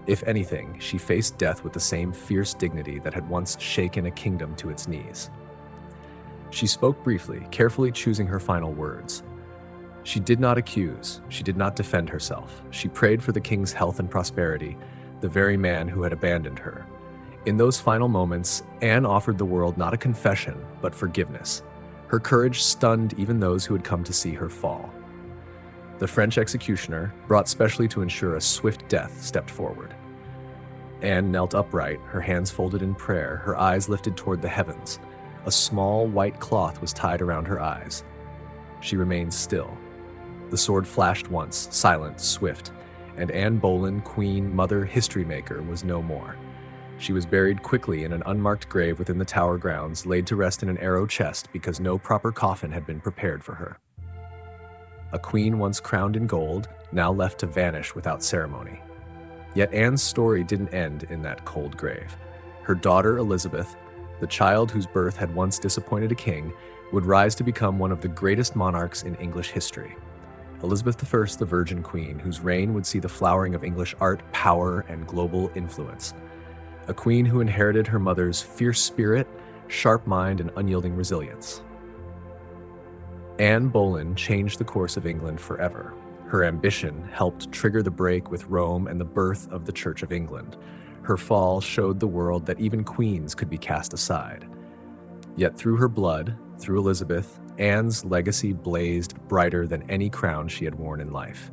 If anything, she faced death with the same fierce dignity that had once shaken a kingdom to its knees. She spoke briefly, carefully choosing her final words. She did not accuse, she did not defend herself. She prayed for the king's health and prosperity, the very man who had abandoned her. In those final moments, Anne offered the world not a confession, but forgiveness. Her courage stunned even those who had come to see her fall. The French executioner, brought specially to ensure a swift death, stepped forward. Anne knelt upright, her hands folded in prayer, her eyes lifted toward the heavens. A small white cloth was tied around her eyes. She remained still. The sword flashed once, silent, swift, and Anne Boleyn, queen, mother, history maker, was no more. She was buried quickly in an unmarked grave within the tower grounds, laid to rest in an arrow chest because no proper coffin had been prepared for her. A queen once crowned in gold, now left to vanish without ceremony. Yet Anne's story didn't end in that cold grave. Her daughter Elizabeth, the child whose birth had once disappointed a king, would rise to become one of the greatest monarchs in English history. Elizabeth I, the Virgin Queen, whose reign would see the flowering of English art, power, and global influence. A queen who inherited her mother's fierce spirit, sharp mind, and unyielding resilience. Anne Boleyn changed the course of England forever. Her ambition helped trigger the break with Rome and the birth of the Church of England. Her fall showed the world that even queens could be cast aside. Yet through her blood, through Elizabeth, Anne's legacy blazed brighter than any crown she had worn in life.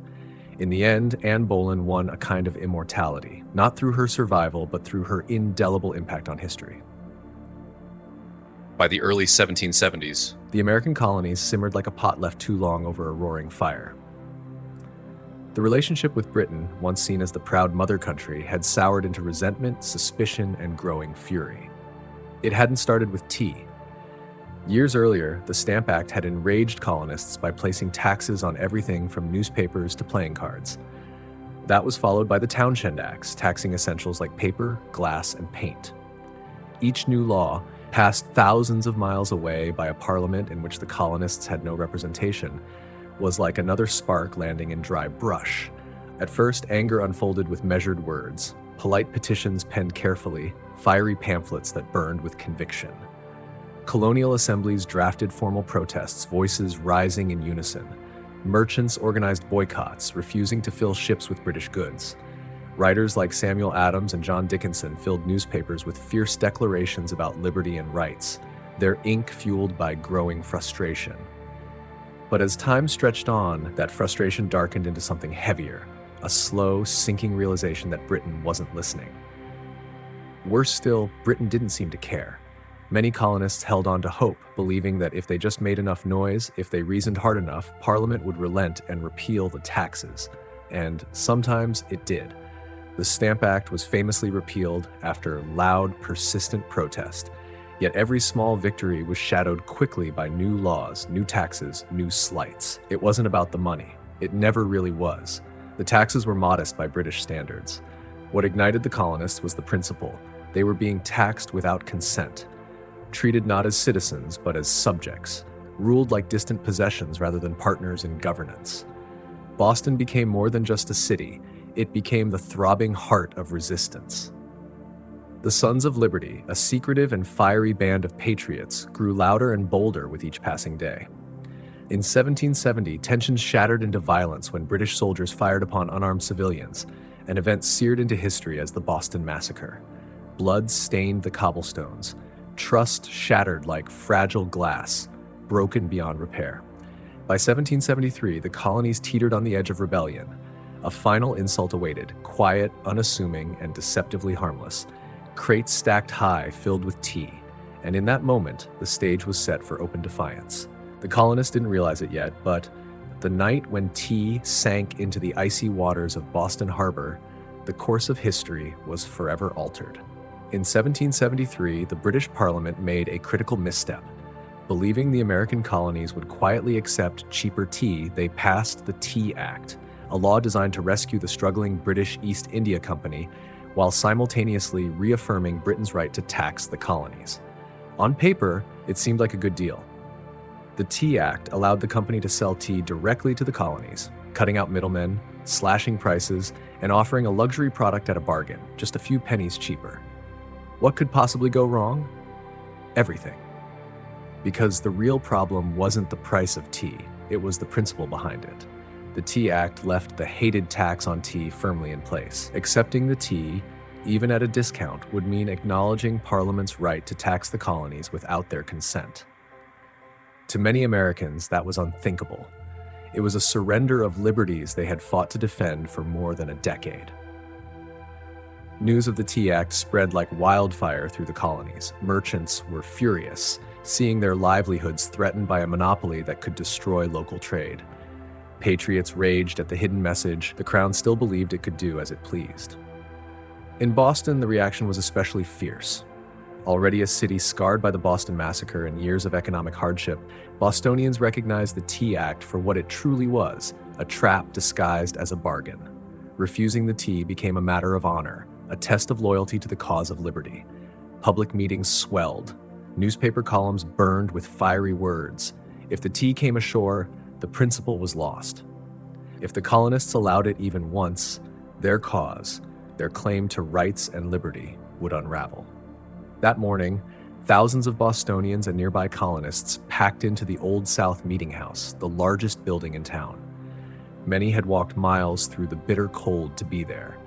In the end, Anne Boleyn won a kind of immortality, not through her survival, but through her indelible impact on history. By the early 1770s, the American colonies simmered like a pot left too long over a roaring fire. The relationship with Britain, once seen as the proud mother country, had soured into resentment, suspicion, and growing fury. It hadn't started with tea. Years earlier, the Stamp Act had enraged colonists by placing taxes on everything from newspapers to playing cards. That was followed by the Townshend Acts, taxing essentials like paper, glass, and paint. Each new law, passed thousands of miles away by a parliament in which the colonists had no representation, was like another spark landing in dry brush. At first, anger unfolded with measured words, polite petitions penned carefully, fiery pamphlets that burned with conviction. Colonial assemblies drafted formal protests, voices rising in unison. Merchants organized boycotts, refusing to fill ships with British goods. Writers like Samuel Adams and John Dickinson filled newspapers with fierce declarations about liberty and rights, their ink fueled by growing frustration. But as time stretched on, that frustration darkened into something heavier, a slow, sinking realization that Britain wasn't listening. Worse still, Britain didn't seem to care. Many colonists held on to hope, believing that if they just made enough noise, if they reasoned hard enough, Parliament would relent and repeal the taxes. And sometimes it did. The Stamp Act was famously repealed after loud, persistent protest. Yet every small victory was shadowed quickly by new laws, new taxes, new slights. It wasn't about the money. It never really was. The taxes were modest by British standards. What ignited the colonists was the principle. They were being taxed without consent. Treated not as citizens, but as subjects, ruled like distant possessions rather than partners in governance. Boston became more than just a city. It became the throbbing heart of resistance. The Sons of Liberty, a secretive and fiery band of patriots, grew louder and bolder with each passing day. In 1770, tensions shattered into violence when British soldiers fired upon unarmed civilians, an event seared into history as the Boston Massacre. Blood stained the cobblestones, trust shattered like fragile glass, broken beyond repair. By 1773, the colonies teetered on the edge of rebellion. A final insult awaited, quiet, unassuming, and deceptively harmless. Crates stacked high, filled with tea, and in that moment, the stage was set for open defiance. The colonists didn't realize it yet, but the night when tea sank into the icy waters of Boston Harbor, the course of history was forever altered. In 1773, the British Parliament made a critical misstep. Believing the American colonies would quietly accept cheaper tea, they passed the Tea Act, a law designed to rescue the struggling British East India Company while simultaneously reaffirming Britain's right to tax the colonies. On paper, it seemed like a good deal. The Tea Act allowed the company to sell tea directly to the colonies, cutting out middlemen, slashing prices, and offering a luxury product at a bargain, just a few pennies cheaper. What could possibly go wrong? Everything. Because the real problem wasn't the price of tea, it was the principle behind it. The Tea Act left the hated tax on tea firmly in place. Accepting the tea, even at a discount, would mean acknowledging Parliament's right to tax the colonies without their consent. To many Americans, that was unthinkable. It was a surrender of liberties they had fought to defend for more than a decade. News of the Tea Act spread like wildfire through the colonies. Merchants were furious, seeing their livelihoods threatened by a monopoly that could destroy local trade. Patriots raged at the hidden message the Crown still believed it could do as it pleased. In Boston, the reaction was especially fierce. Already a city scarred by the Boston Massacre and years of economic hardship, Bostonians recognized the Tea Act for what it truly was, a trap disguised as a bargain. Refusing the tea became a matter of honor, a test of loyalty to the cause of liberty. Public meetings swelled. Newspaper columns burned with fiery words. If the tea came ashore, the principle was lost. If the colonists allowed it even once, their cause, their claim to rights and liberty, would unravel. That morning, thousands of Bostonians and nearby colonists packed into the Old South Meeting House, the largest building in town. Many had walked miles through the bitter cold to be there.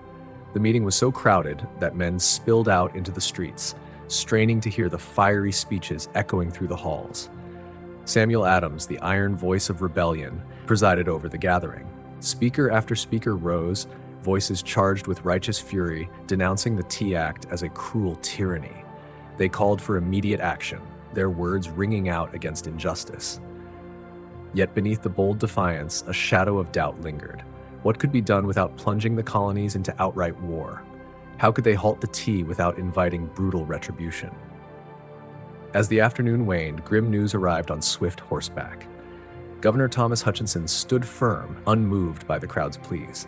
The meeting was so crowded that men spilled out into the streets, straining to hear the fiery speeches echoing through the halls. Samuel Adams, the iron voice of rebellion, presided over the gathering. Speaker after speaker rose, voices charged with righteous fury, denouncing the Tea Act as a cruel tyranny. They called for immediate action, their words ringing out against injustice. Yet beneath the bold defiance, a shadow of doubt lingered. What could be done without plunging the colonies into outright war? How could they halt the tea without inviting brutal retribution? As the afternoon waned, grim news arrived on swift horseback. Governor Thomas Hutchinson stood firm, unmoved by the crowd's pleas.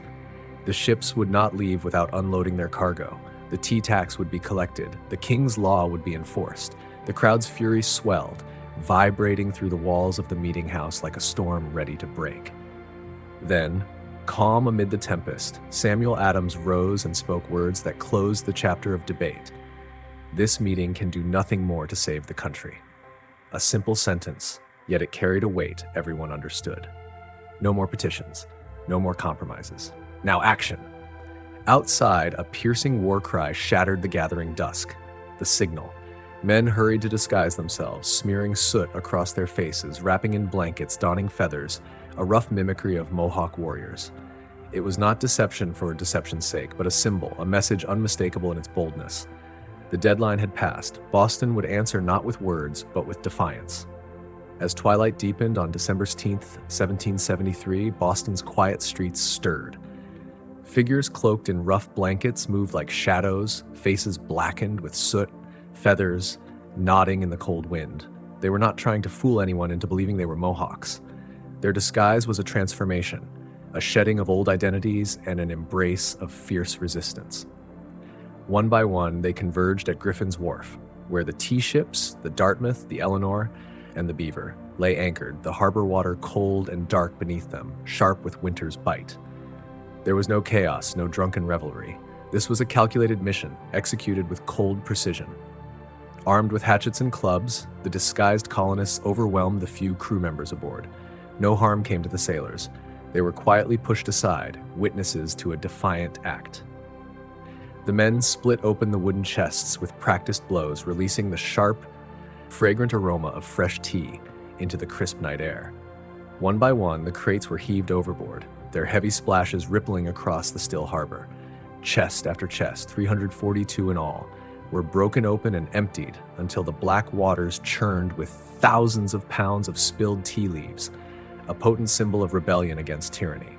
The ships would not leave without unloading their cargo. The tea tax would be collected. The king's law would be enforced. The crowd's fury swelled, vibrating through the walls of the meeting house like a storm ready to break. Then, calm amid the tempest, Samuel Adams rose and spoke words that closed the chapter of debate. This meeting can do nothing more to save the country. A simple sentence, yet it carried a weight everyone understood. No more petitions, no more compromises. Now action! Outside, a piercing war cry shattered the gathering dusk. The signal. Men hurried to disguise themselves, smearing soot across their faces, wrapping in blankets, donning feathers, a rough mimicry of Mohawk warriors. It was not deception for deception's sake, but a symbol, a message unmistakable in its boldness. The deadline had passed. Boston would answer not with words, but with defiance. As twilight deepened on December 10th, 1773, Boston's quiet streets stirred. Figures cloaked in rough blankets moved like shadows, faces blackened with soot, feathers, nodding in the cold wind. They were not trying to fool anyone into believing they were Mohawks. Their disguise was a transformation, a shedding of old identities and an embrace of fierce resistance. One by one, they converged at Griffin's Wharf, where the tea ships, the Dartmouth, the Eleanor, and the Beaver, lay anchored, the harbor water cold and dark beneath them, sharp with winter's bite. There was no chaos, no drunken revelry. This was a calculated mission, executed with cold precision. Armed with hatchets and clubs, the disguised colonists overwhelmed the few crew members aboard. No harm came to the sailors. They were quietly pushed aside, witnesses to a defiant act. The men split open the wooden chests with practiced blows, releasing the sharp, fragrant aroma of fresh tea into the crisp night air. One by one, the crates were heaved overboard, their heavy splashes rippling across the still harbor. Chest after chest, 342 in all, were broken open and emptied until the black waters churned with thousands of pounds of spilled tea leaves, a potent symbol of rebellion against tyranny.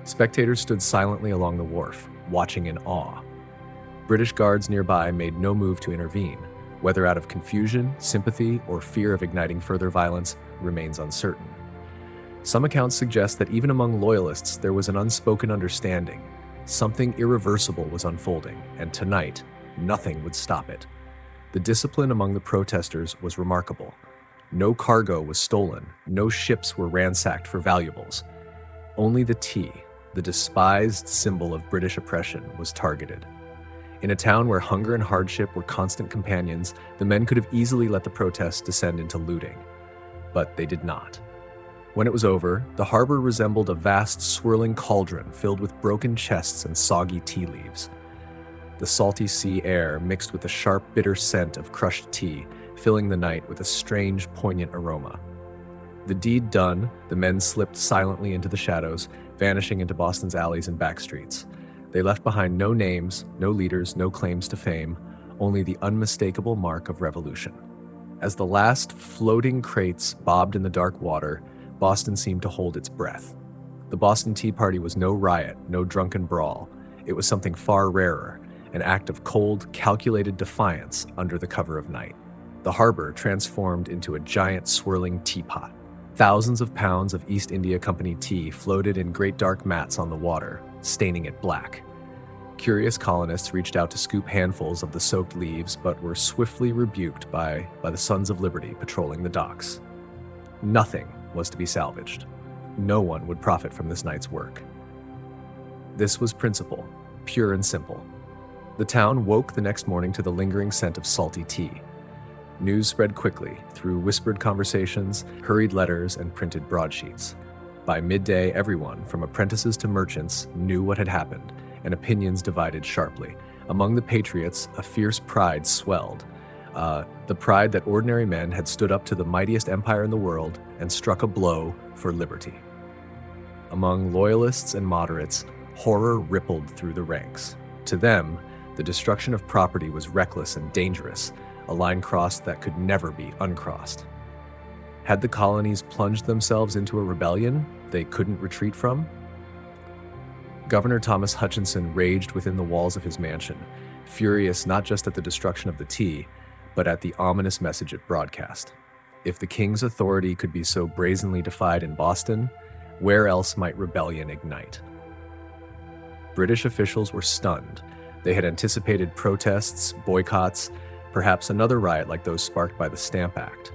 Spectators stood silently along the wharf, watching in awe. British guards nearby made no move to intervene. Whether out of confusion, sympathy, or fear of igniting further violence remains uncertain. Some accounts suggest that even among loyalists there was an unspoken understanding. Something irreversible was unfolding, and tonight, nothing would stop it. The discipline among the protesters was remarkable. No cargo was stolen, no ships were ransacked for valuables. Only the tea, the despised symbol of British oppression, was targeted. In a town where hunger and hardship were constant companions, the men could have easily let the protests descend into looting. But they did not. When it was over, the harbor resembled a vast swirling cauldron filled with broken chests and soggy tea leaves. The salty sea air mixed with the sharp, bitter scent of crushed tea, filling the night with a strange, poignant aroma. The deed done, the men slipped silently into the shadows, vanishing into Boston's alleys and back streets. They left behind no names, no leaders, no claims to fame, only the unmistakable mark of revolution. As the last floating crates bobbed in the dark water, Boston seemed to hold its breath. The Boston Tea Party was no riot, no drunken brawl. It was something far rarer, an act of cold, calculated defiance under the cover of night. The harbor transformed into a giant swirling teapot. Thousands of pounds of East India Company tea floated in great dark mats on the water, staining it black. Curious colonists reached out to scoop handfuls of the soaked leaves, but were swiftly rebuked by the Sons of Liberty patrolling the docks. Nothing was to be salvaged. No one would profit from this night's work. This was principle, pure and simple. The town woke the next morning to the lingering scent of salty tea. News spread quickly through whispered conversations, hurried letters, and printed broadsheets. By midday, everyone, from apprentices to merchants, knew what had happened, and opinions divided sharply. Among the patriots, a fierce pride swelled. The pride that ordinary men had stood up to the mightiest empire in the world and struck a blow for liberty. Among loyalists and moderates, horror rippled through the ranks. To them, the destruction of property was reckless and dangerous, a line crossed that could never be uncrossed. Had the colonies plunged themselves into a rebellion they couldn't retreat from? Governor Thomas Hutchinson raged within the walls of his mansion, furious not just at the destruction of the tea, but at the ominous message it broadcast. If the king's authority could be so brazenly defied in Boston, where else might rebellion ignite? British officials were stunned. They had anticipated protests, boycotts, perhaps another riot like those sparked by the Stamp Act.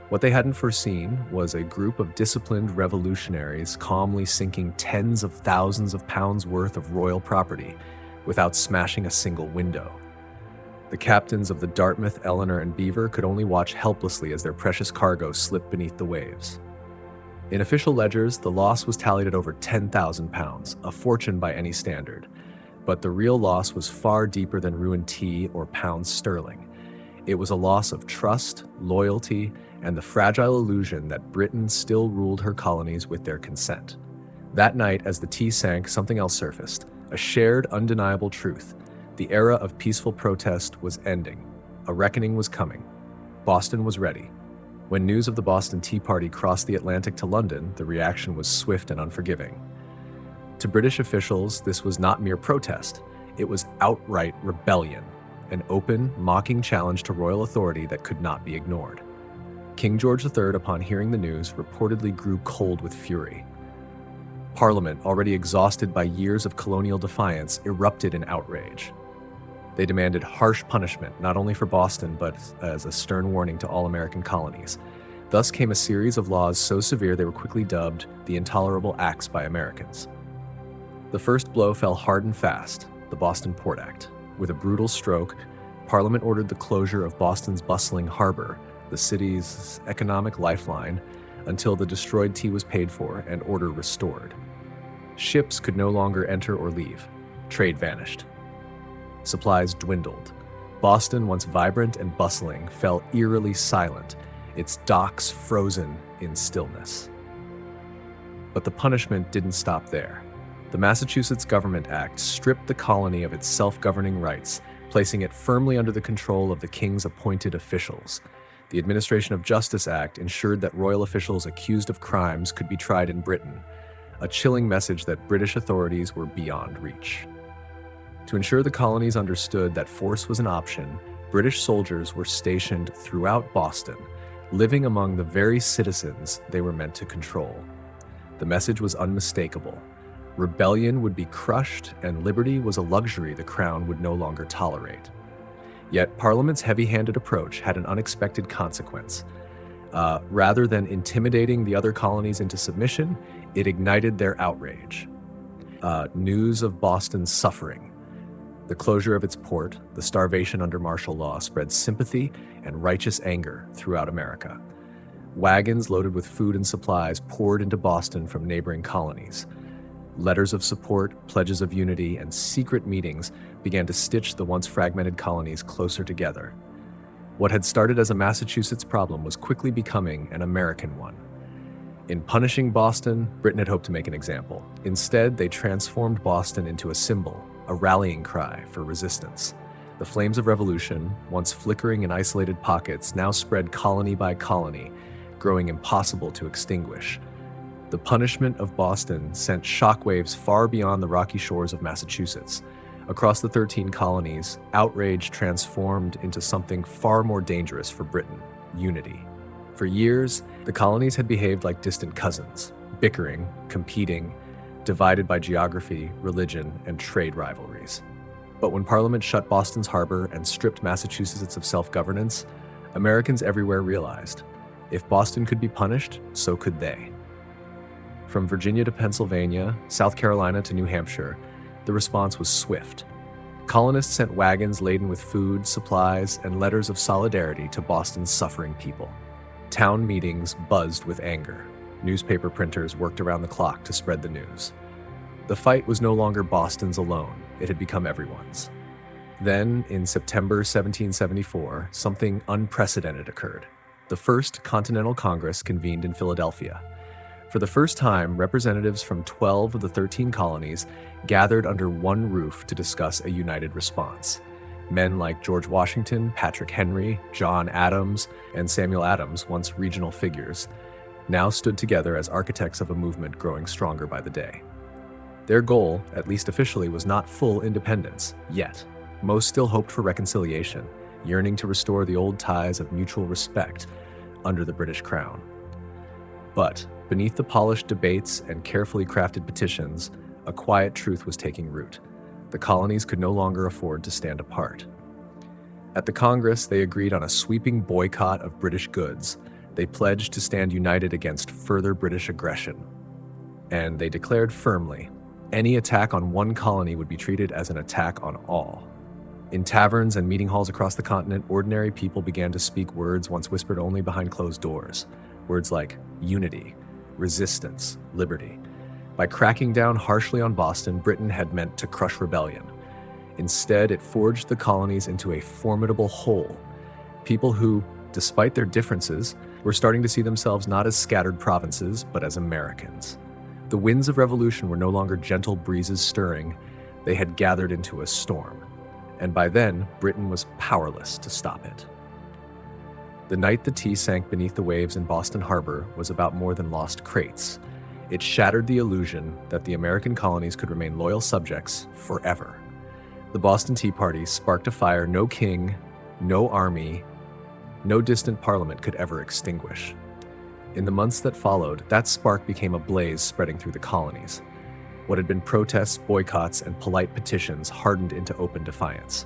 What they hadn't foreseen was a group of disciplined revolutionaries calmly sinking tens of thousands of pounds worth of royal property without smashing a single window. The captains of the Dartmouth, Eleanor, and Beaver could only watch helplessly as their precious cargo slipped beneath the waves. In official ledgers, the loss was tallied at over 10,000 pounds, a fortune by any standard. But the real loss was far deeper than ruined tea or pounds sterling. It was a loss of trust, loyalty, and the fragile illusion that Britain still ruled her colonies with their consent. That night, as the tea sank, something else surfaced, a shared, undeniable truth. The era of peaceful protest was ending. A reckoning was coming. Boston was ready. When news of the Boston Tea Party crossed the Atlantic to London, the reaction was swift and unforgiving. To British officials, this was not mere protest. It was outright rebellion, an open, mocking challenge to royal authority that could not be ignored. King George III, upon hearing the news, reportedly grew cold with fury. Parliament, already exhausted by years of colonial defiance, erupted in outrage. They demanded harsh punishment, not only for Boston, but as a stern warning to all American colonies. Thus came a series of laws so severe they were quickly dubbed the Intolerable Acts by Americans. The first blow fell hard and fast. the Boston Port Act. With a brutal stroke, Parliament ordered the closure of Boston's bustling harbor, the city's economic lifeline, until the destroyed tea was paid for and order restored. Ships could no longer enter or leave. Trade vanished. Supplies dwindled. Boston, once vibrant and bustling, fell eerily silent, its docks frozen in stillness. But the punishment didn't stop there. The Massachusetts Government Act stripped the colony of its self-governing rights, placing it firmly under the control of the king's appointed officials. The Administration of Justice Act ensured that royal officials accused of crimes could be tried in Britain, a chilling message that British authorities were beyond reach. To ensure the colonies understood that force was an option, British soldiers were stationed throughout Boston, living among the very citizens they were meant to control. The message was unmistakable. Rebellion would be crushed, and liberty was a luxury the crown would no longer tolerate. Yet Parliament's heavy-handed approach had an unexpected consequence. Rather than intimidating the other colonies into submission, it ignited their outrage. News of Boston's suffering, the closure of its port, the starvation under martial law spread sympathy and righteous anger throughout America. Wagons loaded with food and supplies poured into Boston from neighboring colonies. Letters of support, pledges of unity, and secret meetings began to stitch the once fragmented colonies closer together. What had started as a Massachusetts problem was quickly becoming an American one. In punishing Boston, Britain had hoped to make an example. Instead, they transformed Boston into a symbol, a rallying cry for resistance. The flames of revolution, once flickering in isolated pockets, now spread colony by colony, growing impossible to extinguish. The punishment of Boston sent shockwaves far beyond the rocky shores of Massachusetts. Across the 13 colonies, outrage transformed into something far more dangerous for Britain: unity. For years, the colonies had behaved like distant cousins, bickering, competing, divided by geography, religion, and trade rivalries. But when Parliament shut Boston's harbor and stripped Massachusetts of self-governance, Americans everywhere realized, if Boston could be punished, so could they. From Virginia to Pennsylvania, South Carolina to New Hampshire, the response was swift. Colonists sent wagons laden with food, supplies, and letters of solidarity to Boston's suffering people. Town meetings buzzed with anger. Newspaper printers worked around the clock to spread the news. The fight was no longer Boston's alone, it had become everyone's. Then, in September 1774, something unprecedented occurred. The First Continental Congress convened in Philadelphia. For the first time, representatives from 12 of the 13 colonies gathered under one roof to discuss a united response. Men like George Washington, Patrick Henry, John Adams, and Samuel Adams, once regional figures, now stood together as architects of a movement growing stronger by the day. Their goal, at least officially, was not full independence, yet. Most still hoped for reconciliation, yearning to restore the old ties of mutual respect under the British Crown. But beneath the polished debates and carefully crafted petitions, a quiet truth was taking root. The colonies could no longer afford to stand apart. At the Congress, they agreed on a sweeping boycott of British goods. They pledged to stand united against further British aggression. And they declared firmly, any attack on one colony would be treated as an attack on all. In taverns and meeting halls across the continent, ordinary people began to speak words once whispered only behind closed doors. Words like unity, resistance, liberty. By cracking down harshly on Boston, Britain had meant to crush rebellion. Instead, it forged the colonies into a formidable whole. People who, despite their differences, were starting to see themselves not as scattered provinces, but as Americans. The winds of revolution were no longer gentle breezes stirring. They had gathered into a storm. And by then, Britain was powerless to stop it. The night the tea sank beneath the waves in Boston Harbor was about more than lost crates. It shattered the illusion that the American colonies could remain loyal subjects forever. The Boston Tea Party sparked a fire no king, no army, no distant parliament could ever extinguish. In the months that followed, that spark became a blaze spreading through the colonies. What had been protests, boycotts, and polite petitions hardened into open defiance.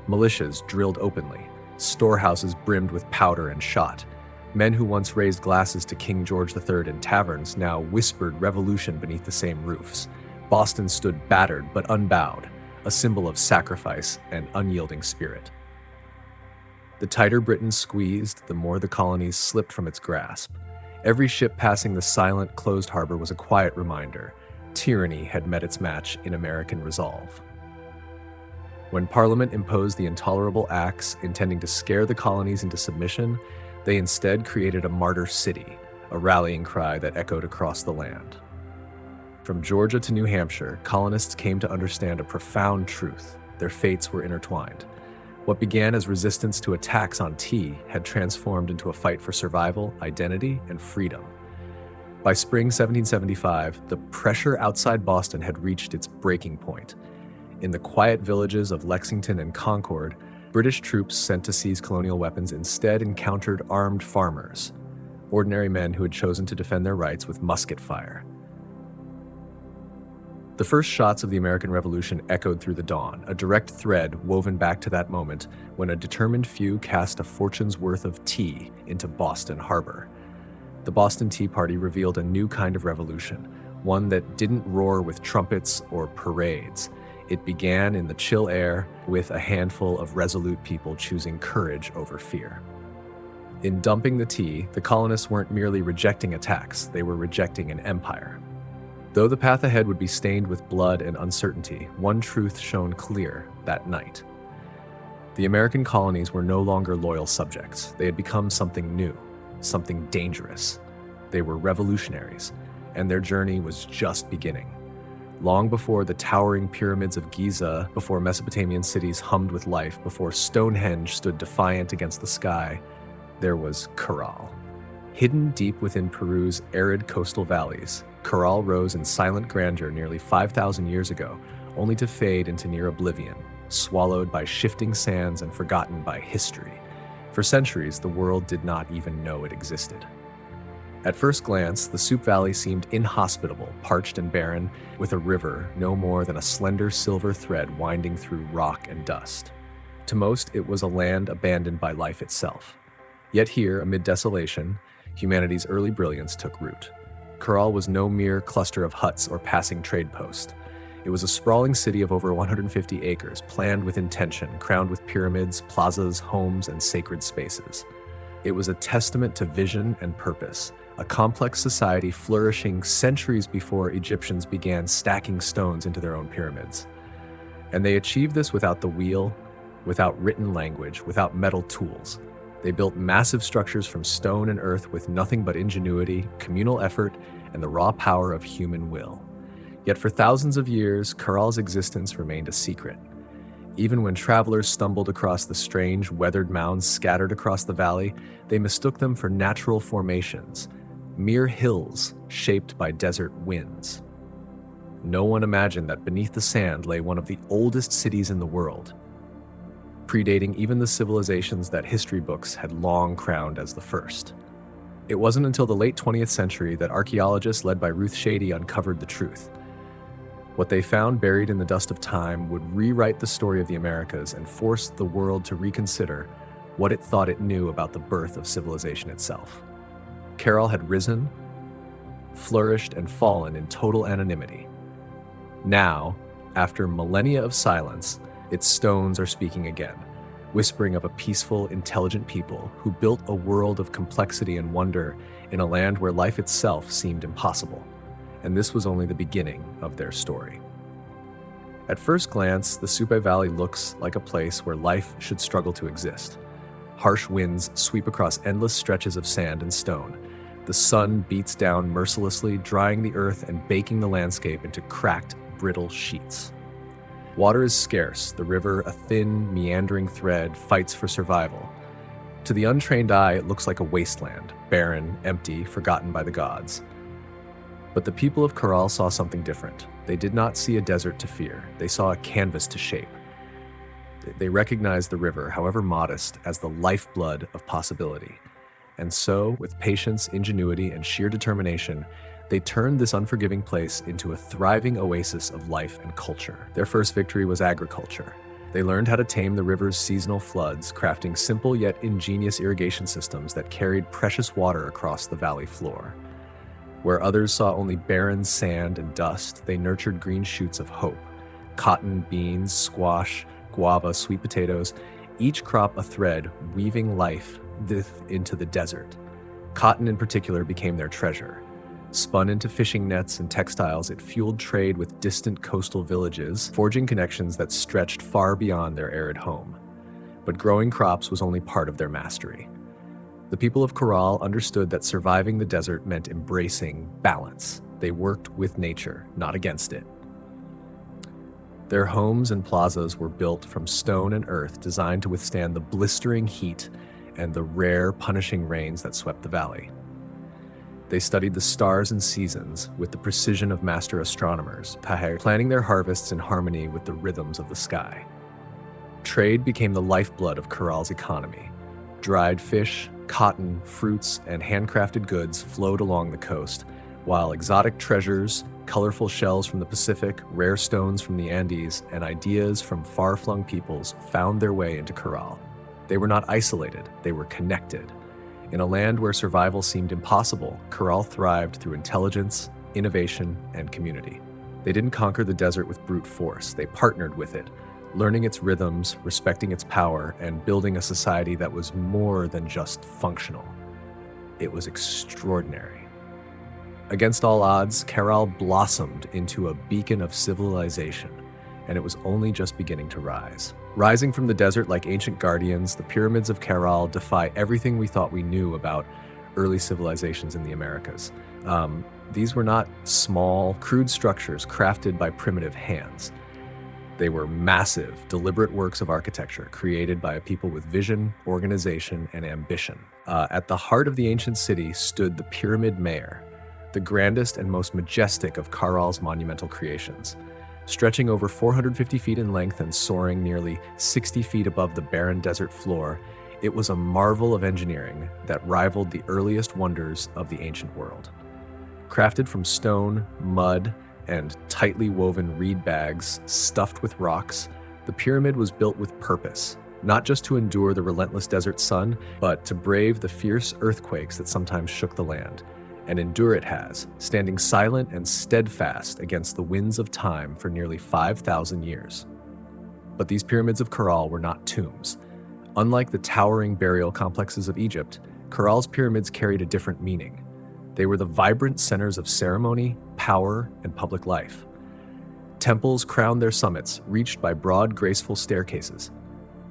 Militias drilled openly. Storehouses brimmed with powder and shot. Men who once raised glasses to King George III in taverns now whispered revolution beneath the same roofs. Boston stood battered but unbowed, a symbol of sacrifice and unyielding spirit. The tighter Britain squeezed, the more the colonies slipped from its grasp. Every ship passing the silent, closed harbor was a quiet reminder. Tyranny had met its match in American resolve. When Parliament imposed the intolerable acts intending to scare the colonies into submission, they instead created a martyr city, a rallying cry that echoed across the land. From Georgia to New Hampshire, colonists came to understand a profound truth. Their fates were intertwined. What began as resistance to attacks on tea had transformed into a fight for survival, identity, and freedom. By spring 1775, the pressure outside Boston had reached its breaking point. In the quiet villages of Lexington and Concord, British troops sent to seize colonial weapons instead encountered armed farmers, ordinary men who had chosen to defend their rights with musket fire. The first shots of the American Revolution echoed through the dawn, a direct thread woven back to that moment when a determined few cast a fortune's worth of tea into Boston Harbor. The Boston Tea Party revealed a new kind of revolution, one that didn't roar with trumpets or parades. It began in the chill air with a handful of resolute people choosing courage over fear. In dumping the tea, the colonists weren't merely rejecting attacks, they were rejecting an empire. Though the path ahead would be stained with blood and uncertainty, one truth shone clear that night. The American colonies were no longer loyal subjects. They had become something new, something dangerous. They were revolutionaries, and their journey was just beginning. Long before the towering pyramids of Giza, before Mesopotamian cities hummed with life, before Stonehenge stood defiant against the sky, there was Corral. Hidden deep within Peru's arid coastal valleys, Corral rose in silent grandeur nearly 5,000 years ago, only to fade into near oblivion, swallowed by shifting sands and forgotten by history. For centuries, the world did not even know it existed. At first glance, the Soup Valley seemed inhospitable, parched and barren, with a river no more than a slender silver thread winding through rock and dust. To most, it was a land abandoned by life itself. Yet here, amid desolation, humanity's early brilliance took root. Corral was no mere cluster of huts or passing trade post. It was a sprawling city of over 150 acres, planned with intention, crowned with pyramids, plazas, homes, and sacred spaces. It was a testament to vision and purpose, a complex society flourishing centuries before Egyptians began stacking stones into their own pyramids. And they achieved this without the wheel, without written language, without metal tools. They built massive structures from stone and earth with nothing but ingenuity, communal effort, and the raw power of human will. Yet for thousands of years, Corral's existence remained a secret. Even when travelers stumbled across the strange, weathered mounds scattered across the valley, they mistook them for natural formations, mere hills shaped by desert winds. No one imagined that beneath the sand lay one of the oldest cities in the world, predating even the civilizations that history books had long crowned as the first. It wasn't until the late 20th century that archaeologists led by Ruth Shady uncovered the truth. What they found buried in the dust of time would rewrite the story of the Americas and force the world to reconsider what it thought it knew about the birth of civilization itself. Corral had risen, flourished, and fallen in total anonymity. Now, after millennia of silence, its stones are speaking again, whispering of a peaceful, intelligent people who built a world of complexity and wonder in a land where life itself seemed impossible. And this was only the beginning of their story. At first glance, the Supe Valley looks like a place where life should struggle to exist. Harsh winds sweep across endless stretches of sand and stone. The sun beats down mercilessly, drying the earth and baking the landscape into cracked, brittle sheets. Water is scarce. The river, a thin, meandering thread, fights for survival. To the untrained eye, it looks like a wasteland, barren, empty, forgotten by the gods. But the people of Corral saw something different. They did not see a desert to fear. They saw a canvas to shape. They recognized the river, however modest, as the lifeblood of possibility. And so, with patience, ingenuity, and sheer determination, they turned this unforgiving place into a thriving oasis of life and culture. Their first victory was agriculture. They learned how to tame the river's seasonal floods, crafting simple yet ingenious irrigation systems that carried precious water across the valley floor. Where others saw only barren sand and dust, they nurtured green shoots of hope, cotton, beans, squash, guava, sweet potatoes, each crop a thread weaving life into the desert. Cotton in particular became their treasure. Spun into fishing nets and textiles, it fueled trade with distant coastal villages, forging connections that stretched far beyond their arid home. But growing crops was only part of their mastery. The people of Corral understood that surviving the desert meant embracing balance. They worked with nature, not against it. Their homes and plazas were built from stone and earth, designed to withstand the blistering heat and the rare, punishing rains that swept the valley. They studied the stars and seasons with the precision of master astronomers, planning their harvests in harmony with the rhythms of the sky. Trade became the lifeblood of Corral's economy. Dried fish, cotton, fruits, and handcrafted goods flowed along the coast, while exotic treasures, colorful shells from the Pacific, rare stones from the Andes, and ideas from far-flung peoples found their way into Corral. They were not isolated, they were connected. In a land where survival seemed impossible, Corral thrived through intelligence, innovation, and community. They didn't conquer the desert with brute force, they partnered with it, learning its rhythms, respecting its power, and building a society that was more than just functional. It was extraordinary. Against all odds, Corral blossomed into a beacon of civilization, and it was only just beginning to rise. Rising from the desert like ancient guardians, the pyramids of Corral defy everything we thought we knew about early civilizations in the Americas. These were not small, crude structures crafted by primitive hands. They were massive, deliberate works of architecture created by a people with vision, organization, and ambition. At the heart of the ancient city stood the Pyramid Mayor, the grandest and most majestic of Corral's monumental creations. Stretching over 450 feet in length and soaring nearly 60 feet above the barren desert floor, it was a marvel of engineering that rivaled the earliest wonders of the ancient world. Crafted from stone, mud, and tightly woven reed bags stuffed with rocks, the pyramid was built with purpose, not just to endure the relentless desert sun, but to brave the fierce earthquakes that sometimes shook the land. And endure it has, standing silent and steadfast against the winds of time for nearly 5,000 years. But these pyramids of Corral were not tombs. Unlike the towering burial complexes of Egypt, Corral's pyramids carried a different meaning. They were the vibrant centers of ceremony, power, and public life. Temples crowned their summits, reached by broad, graceful staircases.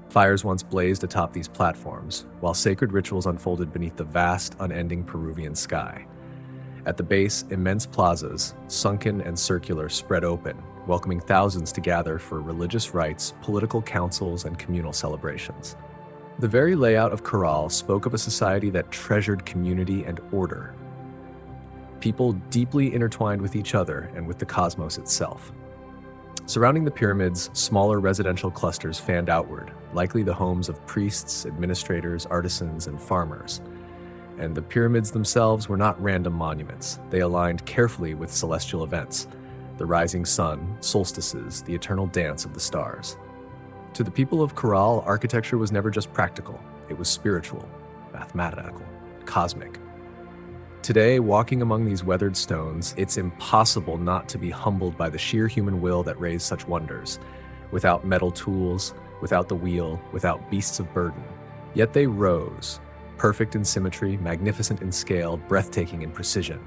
Fires once blazed atop these platforms, while sacred rituals unfolded beneath the vast, unending Peruvian sky. At the base, immense plazas, sunken and circular, spread open, welcoming thousands to gather for religious rites, political councils, and communal celebrations. The very layout of Corral spoke of a society that treasured community and order. People deeply intertwined with each other and with the cosmos itself. Surrounding the pyramids, smaller residential clusters fanned outward, likely the homes of priests, administrators, artisans, and farmers. And the pyramids themselves were not random monuments. They aligned carefully with celestial events, the rising sun, solstices, the eternal dance of the stars. To the people of Corral, architecture was never just practical. It was spiritual, mathematical, cosmic. Today, walking among these weathered stones, it's impossible not to be humbled by the sheer human will that raised such wonders. Without metal tools, without the wheel, without beasts of burden. Yet they rose, perfect in symmetry, magnificent in scale, breathtaking in precision.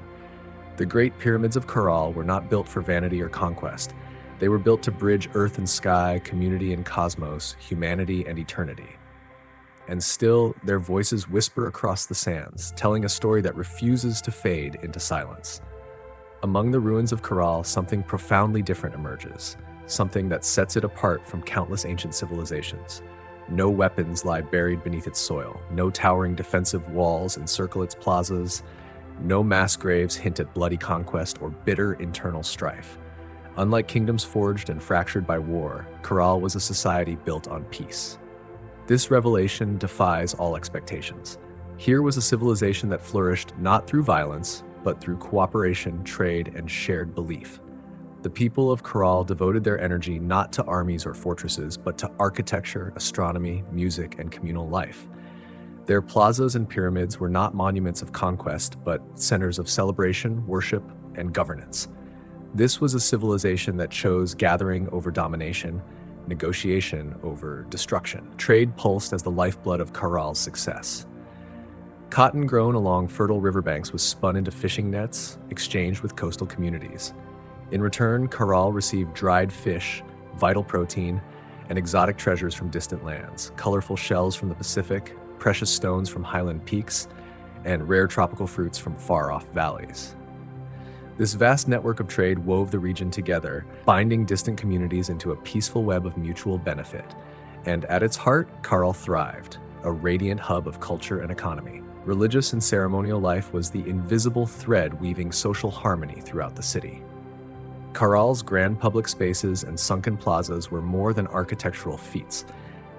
The great pyramids of Corral were not built for vanity or conquest. They were built to bridge earth and sky, community and cosmos, humanity and eternity. And still, their voices whisper across the sands, telling a story that refuses to fade into silence. Among the ruins of Corral, something profoundly different emerges, something that sets it apart from countless ancient civilizations. No weapons lie buried beneath its soil, no towering defensive walls encircle its plazas, no mass graves hint at bloody conquest or bitter internal strife. Unlike kingdoms forged and fractured by war, Corral was a society built on peace. This revelation defies all expectations. Here was a civilization that flourished not through violence, but through cooperation, trade, and shared belief. The people of Corral devoted their energy not to armies or fortresses, but to architecture, astronomy, music, and communal life. Their plazas and pyramids were not monuments of conquest, but centers of celebration, worship, and governance. This was a civilization that chose gathering over domination, negotiation over destruction. Trade pulsed as the lifeblood of Karal's success. Cotton grown along fertile riverbanks was spun into fishing nets, exchanged with coastal communities. In return, Karal received dried fish, vital protein, and exotic treasures from distant lands, colorful shells from the Pacific, precious stones from highland peaks, and rare tropical fruits from far-off valleys. This vast network of trade wove the region together, binding distant communities into a peaceful web of mutual benefit. And at its heart, Karal thrived, a radiant hub of culture and economy. Religious and ceremonial life was the invisible thread weaving social harmony throughout the city. Karal's grand public spaces and sunken plazas were more than architectural feats.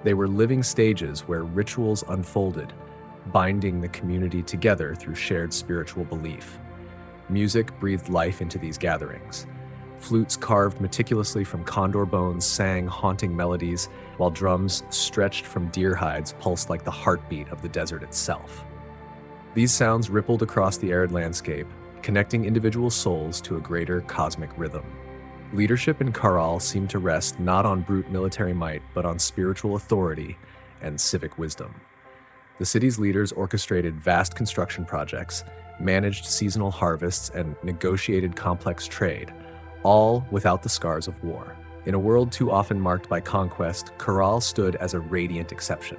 They were living stages where rituals unfolded, binding the community together through shared spiritual belief. Music breathed life into these gatherings. Flutes carved meticulously from condor bones sang haunting melodies, while drums stretched from deer hides pulsed like the heartbeat of the desert itself. These sounds rippled across the arid landscape, connecting individual souls to a greater cosmic rhythm. Leadership in Karal seemed to rest not on brute military might, but on spiritual authority and civic wisdom. The city's leaders orchestrated vast construction projects, managed seasonal harvests, and negotiated complex trade, all without the scars of war. In a world too often marked by conquest, Karal stood as a radiant exception.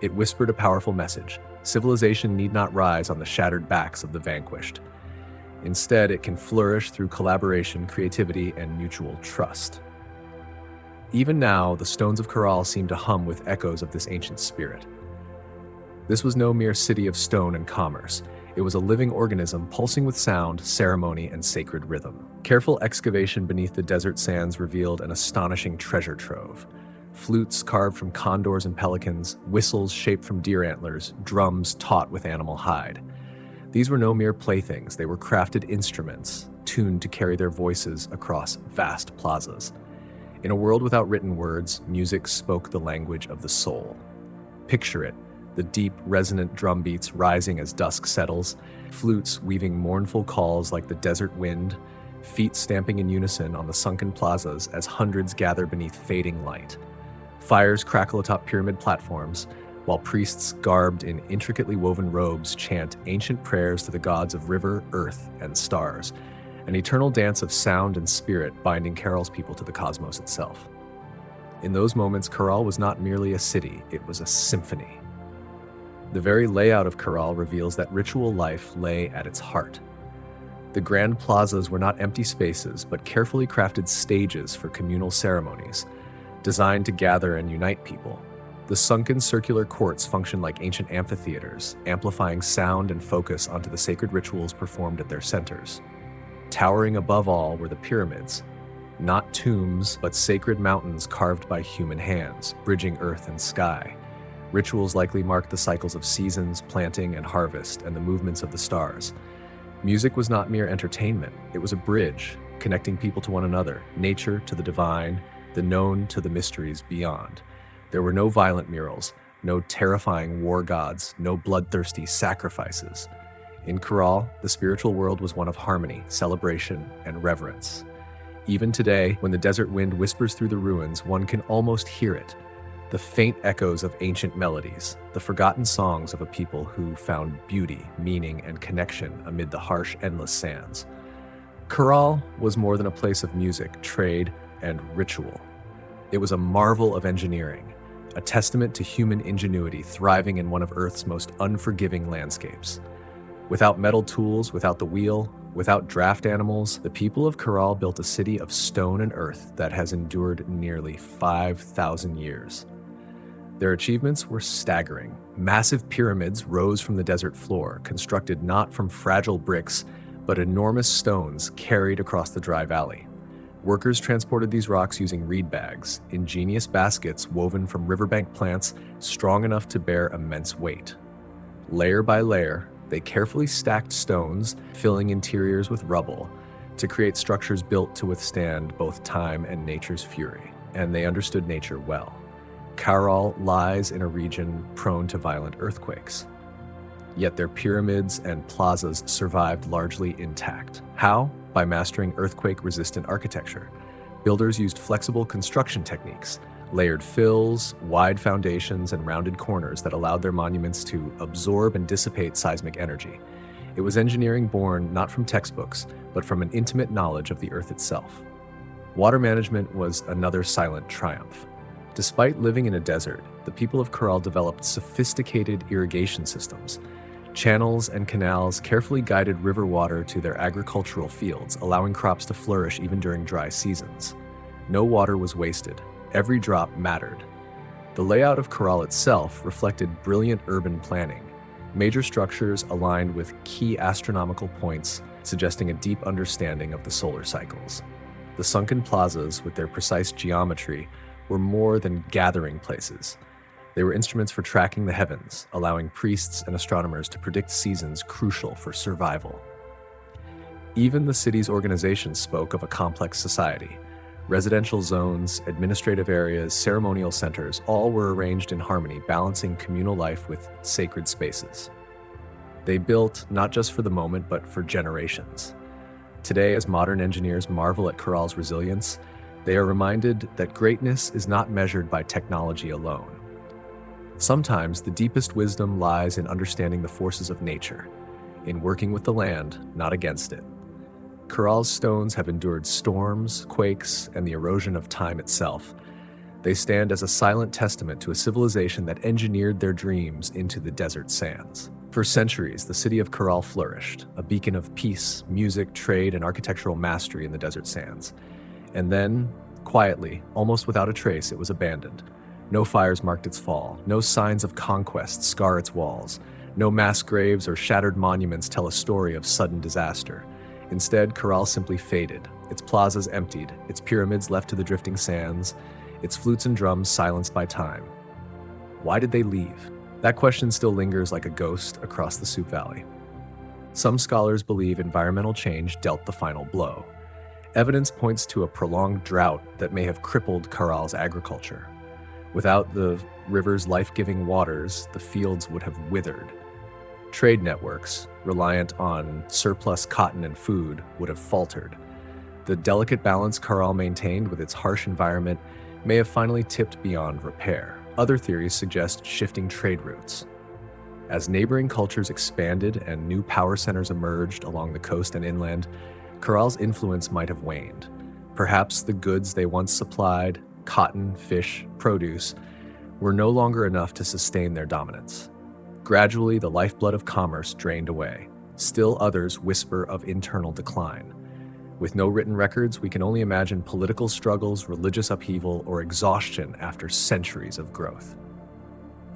It whispered a powerful message: civilization need not rise on the shattered backs of the vanquished. Instead, it can flourish through collaboration, creativity, and mutual trust. Even now, the stones of Karal seem to hum with echoes of this ancient spirit. This was no mere city of stone and commerce. It was a living organism pulsing with sound, ceremony, and sacred rhythm. Careful excavation beneath the desert sands revealed an astonishing treasure trove. Flutes carved from condors and pelicans, whistles shaped from deer antlers, drums taut with animal hide. These were no mere playthings, they were crafted instruments, tuned to carry their voices across vast plazas. In a world without written words, music spoke the language of the soul. Picture it, the deep, resonant drum beats rising as dusk settles, flutes weaving mournful calls like the desert wind, feet stamping in unison on the sunken plazas as hundreds gather beneath fading light. Fires crackle atop pyramid platforms, while priests garbed in intricately woven robes chant ancient prayers to the gods of river, earth, and stars, an eternal dance of sound and spirit binding Karal's people to the cosmos itself. In those moments, Karal was not merely a city, it was a symphony. The very layout of Karal reveals that ritual life lay at its heart. The grand plazas were not empty spaces, but carefully crafted stages for communal ceremonies, designed to gather and unite people. The sunken circular courts functioned like ancient amphitheaters, amplifying sound and focus onto the sacred rituals performed at their centers. Towering above all were the pyramids, not tombs, but sacred mountains carved by human hands, bridging earth and sky. Rituals likely marked the cycles of seasons, planting and harvest, and the movements of the stars. Music was not mere entertainment, it was a bridge, connecting people to one another, nature to the divine, the known to the mysteries beyond. There were no violent murals, no terrifying war gods, no bloodthirsty sacrifices. In Karal, the spiritual world was one of harmony, celebration, and reverence. Even today, when the desert wind whispers through the ruins, one can almost hear it. The faint echoes of ancient melodies, the forgotten songs of a people who found beauty, meaning, and connection amid the harsh, endless sands. Karal was more than a place of music, trade, and ritual. It was a marvel of engineering, a testament to human ingenuity thriving in one of Earth's most unforgiving landscapes. Without metal tools, without the wheel, without draft animals, the people of Karal built a city of stone and earth that has endured nearly 5,000 years. Their achievements were staggering. Massive pyramids rose from the desert floor, constructed not from fragile bricks, but enormous stones carried across the dry valley. Workers transported these rocks using reed bags, ingenious baskets woven from riverbank plants strong enough to bear immense weight. Layer by layer, they carefully stacked stones, filling interiors with rubble, to create structures built to withstand both time and nature's fury. And they understood nature well. Karal lies in a region prone to violent earthquakes. Yet their pyramids and plazas survived largely intact. How? by mastering earthquake-resistant architecture. Builders used flexible construction techniques, layered fills, wide foundations, and rounded corners that allowed their monuments to absorb and dissipate seismic energy. It was engineering born not from textbooks, but from an intimate knowledge of the earth itself. Water management was another silent triumph. Despite living in a desert, the people of Corral developed sophisticated irrigation systems. Channels and canals carefully guided river water to their agricultural fields, allowing crops to flourish even during dry seasons. No water was wasted. Every drop mattered. The layout of Corral itself reflected brilliant urban planning. Major structures aligned with key astronomical points, suggesting a deep understanding of the solar cycles. The sunken plazas, with their precise geometry, were more than gathering places. They were instruments for tracking the heavens, allowing priests and astronomers to predict seasons crucial for survival. Even the city's organization spoke of a complex society. Residential zones, administrative areas, ceremonial centers, all were arranged in harmony, balancing communal life with sacred spaces. They built not just for the moment, but for generations. Today, as modern engineers marvel at Corral's resilience, they are reminded that greatness is not measured by technology alone. Sometimes the deepest wisdom lies in understanding the forces of nature, in working with the land, not against it. Corral's stones have endured storms, quakes, and the erosion of time itself. They stand as a silent testament to a civilization that engineered their dreams into the desert sands. For centuries, the city of Corral flourished, a beacon of peace, music, trade, and architectural mastery in the desert sands. And then, quietly, almost without a trace, it was abandoned. No fires marked its fall, no signs of conquest scar its walls, no mass graves or shattered monuments tell a story of sudden disaster. Instead, Corral simply faded, its plazas emptied, its pyramids left to the drifting sands, its flutes and drums silenced by time. Why did they leave? That question still lingers like a ghost across the Soup Valley. Some scholars believe environmental change dealt the final blow. Evidence points to a prolonged drought that may have crippled Corral's agriculture. Without the river's life-giving waters, the fields would have withered. Trade networks, reliant on surplus cotton and food, would have faltered. The delicate balance Corral maintained with its harsh environment may have finally tipped beyond repair. Other theories suggest shifting trade routes. As neighboring cultures expanded and new power centers emerged along the coast and inland, Corral's influence might have waned. Perhaps the goods they once supplied, cotton, fish, produce, were no longer enough to sustain their dominance. Gradually, the lifeblood of commerce drained away. Still others whisper of internal decline. With no written records, we can only imagine political struggles, religious upheaval, or exhaustion after centuries of growth.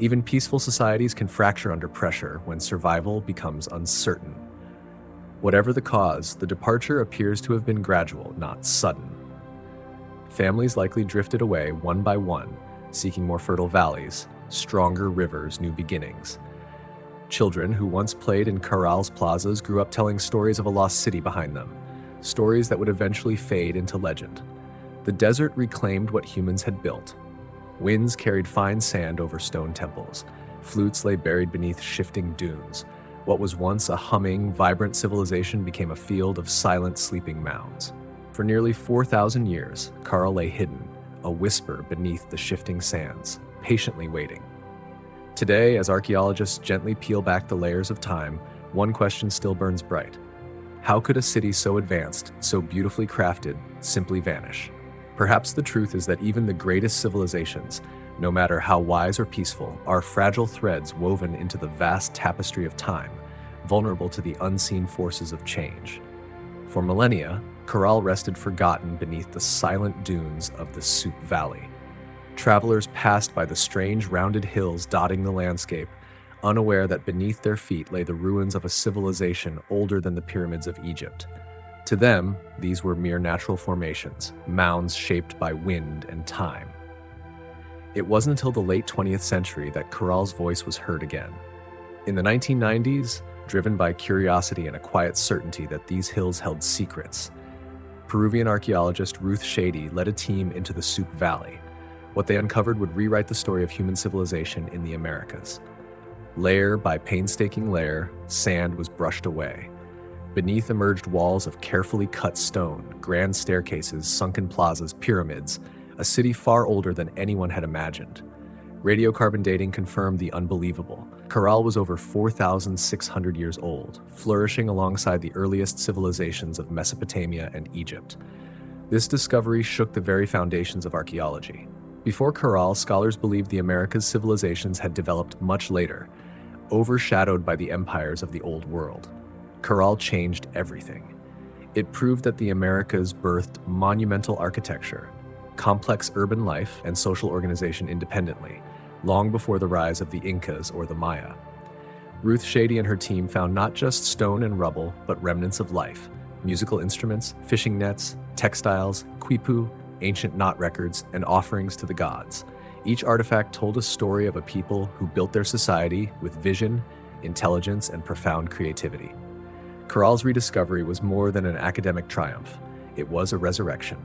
Even peaceful societies can fracture under pressure when survival becomes uncertain. Whatever the cause, the departure appears to have been gradual, not sudden. Families likely drifted away one by one, seeking more fertile valleys, stronger rivers, new beginnings. Children who once played in Corral's plazas grew up telling stories of a lost city behind them, stories that would eventually fade into legend. The desert reclaimed what humans had built. Winds carried fine sand over stone temples. Flutes lay buried beneath shifting dunes. What was once a humming, vibrant civilization became a field of silent, sleeping mounds. For nearly 4,000 years, Corral lay hidden, a whisper beneath the shifting sands, patiently waiting. Today, as archaeologists gently peel back the layers of time, one question still burns bright. How could a city so advanced, so beautifully crafted, simply vanish? Perhaps the truth is that even the greatest civilizations, no matter how wise or peaceful, are fragile threads woven into the vast tapestry of time, vulnerable to the unseen forces of change. For millennia, Corral rested forgotten beneath the silent dunes of the Soup Valley. Travelers passed by the strange rounded hills dotting the landscape, unaware that beneath their feet lay the ruins of a civilization older than the pyramids of Egypt. To them, these were mere natural formations, mounds shaped by wind and time. It wasn't until the late 20th century that Corral's voice was heard again. In the 1990s, driven by curiosity and a quiet certainty that these hills held secrets, Peruvian archaeologist Ruth Shady led a team into the Soup Valley. What they uncovered would rewrite the story of human civilization in the Americas. Layer by painstaking layer, sand was brushed away. Beneath emerged walls of carefully cut stone, grand staircases, sunken plazas, pyramids, a city far older than anyone had imagined. Radiocarbon dating confirmed the unbelievable. Caral was over 4,600 years old, flourishing alongside the earliest civilizations of Mesopotamia and Egypt. This discovery shook the very foundations of archaeology. Before Caral, scholars believed the Americas' civilizations had developed much later, overshadowed by the empires of the Old World. Caral changed everything. It proved that the Americas birthed monumental architecture, complex urban life, and social organization independently, long before the rise of the Incas or the Maya. Ruth Shady and her team found not just stone and rubble, but remnants of life: musical instruments, fishing nets, textiles, quipu, ancient knot records, and offerings to the gods. Each artifact told a story of a people who built their society with vision, intelligence, and profound creativity. Caral's rediscovery was more than an academic triumph. It was a resurrection.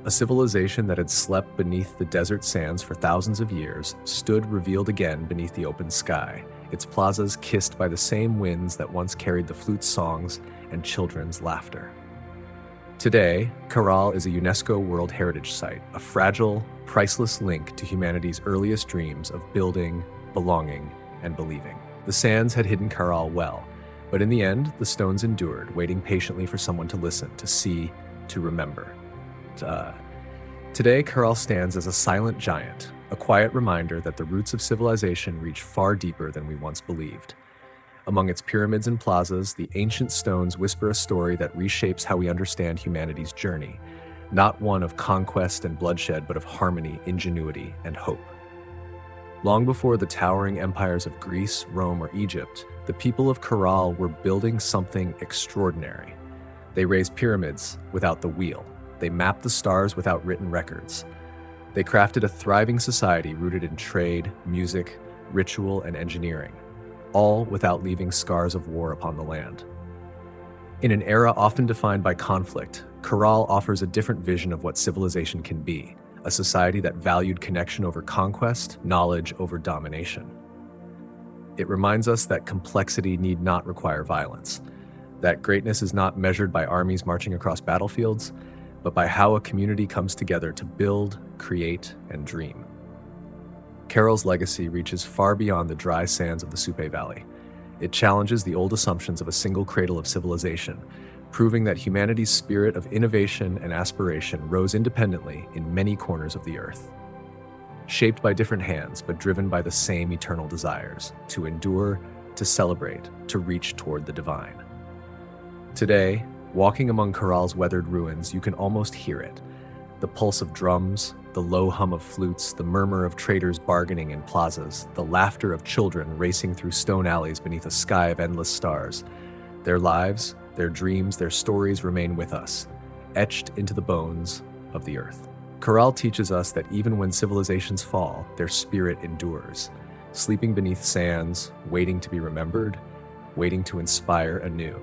A civilization that had slept beneath the desert sands for thousands of years stood revealed again beneath the open sky, its plazas kissed by the same winds that once carried the flute's songs and children's laughter. Today, Caral is a UNESCO World Heritage Site, a fragile, priceless link to humanity's earliest dreams of building, belonging, and believing. The sands had hidden Caral well, but in the end, the stones endured, waiting patiently for someone to listen, to see, to remember. Today, Caral stands as a silent giant, a quiet reminder that the roots of civilization reach far deeper than we once believed. Among its pyramids and plazas, the ancient stones whisper a story that reshapes how we understand humanity's journey, not one of conquest and bloodshed, but of harmony, ingenuity, and hope. Long before the towering empires of Greece, Rome, or Egypt, the people of Caral were building something extraordinary. They raised pyramids without the wheel. They mapped the stars without written records. They crafted a thriving society rooted in trade, music, ritual, and engineering, all without leaving scars of war upon the land. In an era often defined by conflict, Caral offers a different vision of what civilization can be, a society that valued connection over conquest, knowledge over domination. It reminds us that complexity need not require violence, that greatness is not measured by armies marching across battlefields, but by how a community comes together to build, create, and dream. Caral's legacy reaches far beyond the dry sands of the Supe Valley. It challenges the old assumptions of a single cradle of civilization, proving that humanity's spirit of innovation and aspiration rose independently in many corners of the earth. Shaped by different hands, but driven by the same eternal desires: to endure, to celebrate, to reach toward the divine. Today, walking among Caral's weathered ruins, you can almost hear it: the pulse of drums, the low hum of flutes, the murmur of traders bargaining in plazas, the laughter of children racing through stone alleys beneath a sky of endless stars. Their lives, their dreams, their stories remain with us, etched into the bones of the earth. Caral teaches us that even when civilizations fall, their spirit endures, sleeping beneath sands, waiting to be remembered, waiting to inspire anew.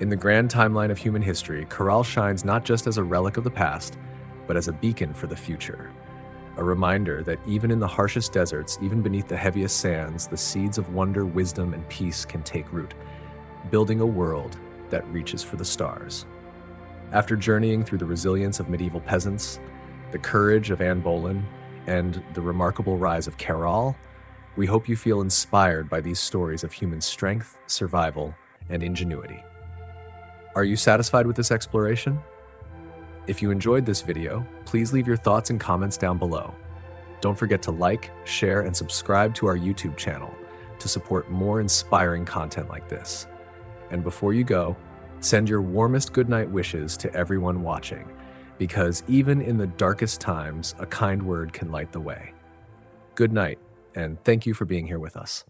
In the grand timeline of human history, Caral shines not just as a relic of the past, but as a beacon for the future. A reminder that even in the harshest deserts, even beneath the heaviest sands, the seeds of wonder, wisdom, and peace can take root, building a world that reaches for the stars. After journeying through the resilience of medieval peasants, the courage of Anne Boleyn, and the remarkable rise of Caral, we hope you feel inspired by these stories of human strength, survival, and ingenuity. Are you satisfied with this exploration? If you enjoyed this video, please leave your thoughts and comments down below. Don't forget to like, share, and subscribe to our YouTube channel to support more inspiring content like this. And before you go, send your warmest goodnight wishes to everyone watching, because even in the darkest times, a kind word can light the way. Good night, and thank you for being here with us.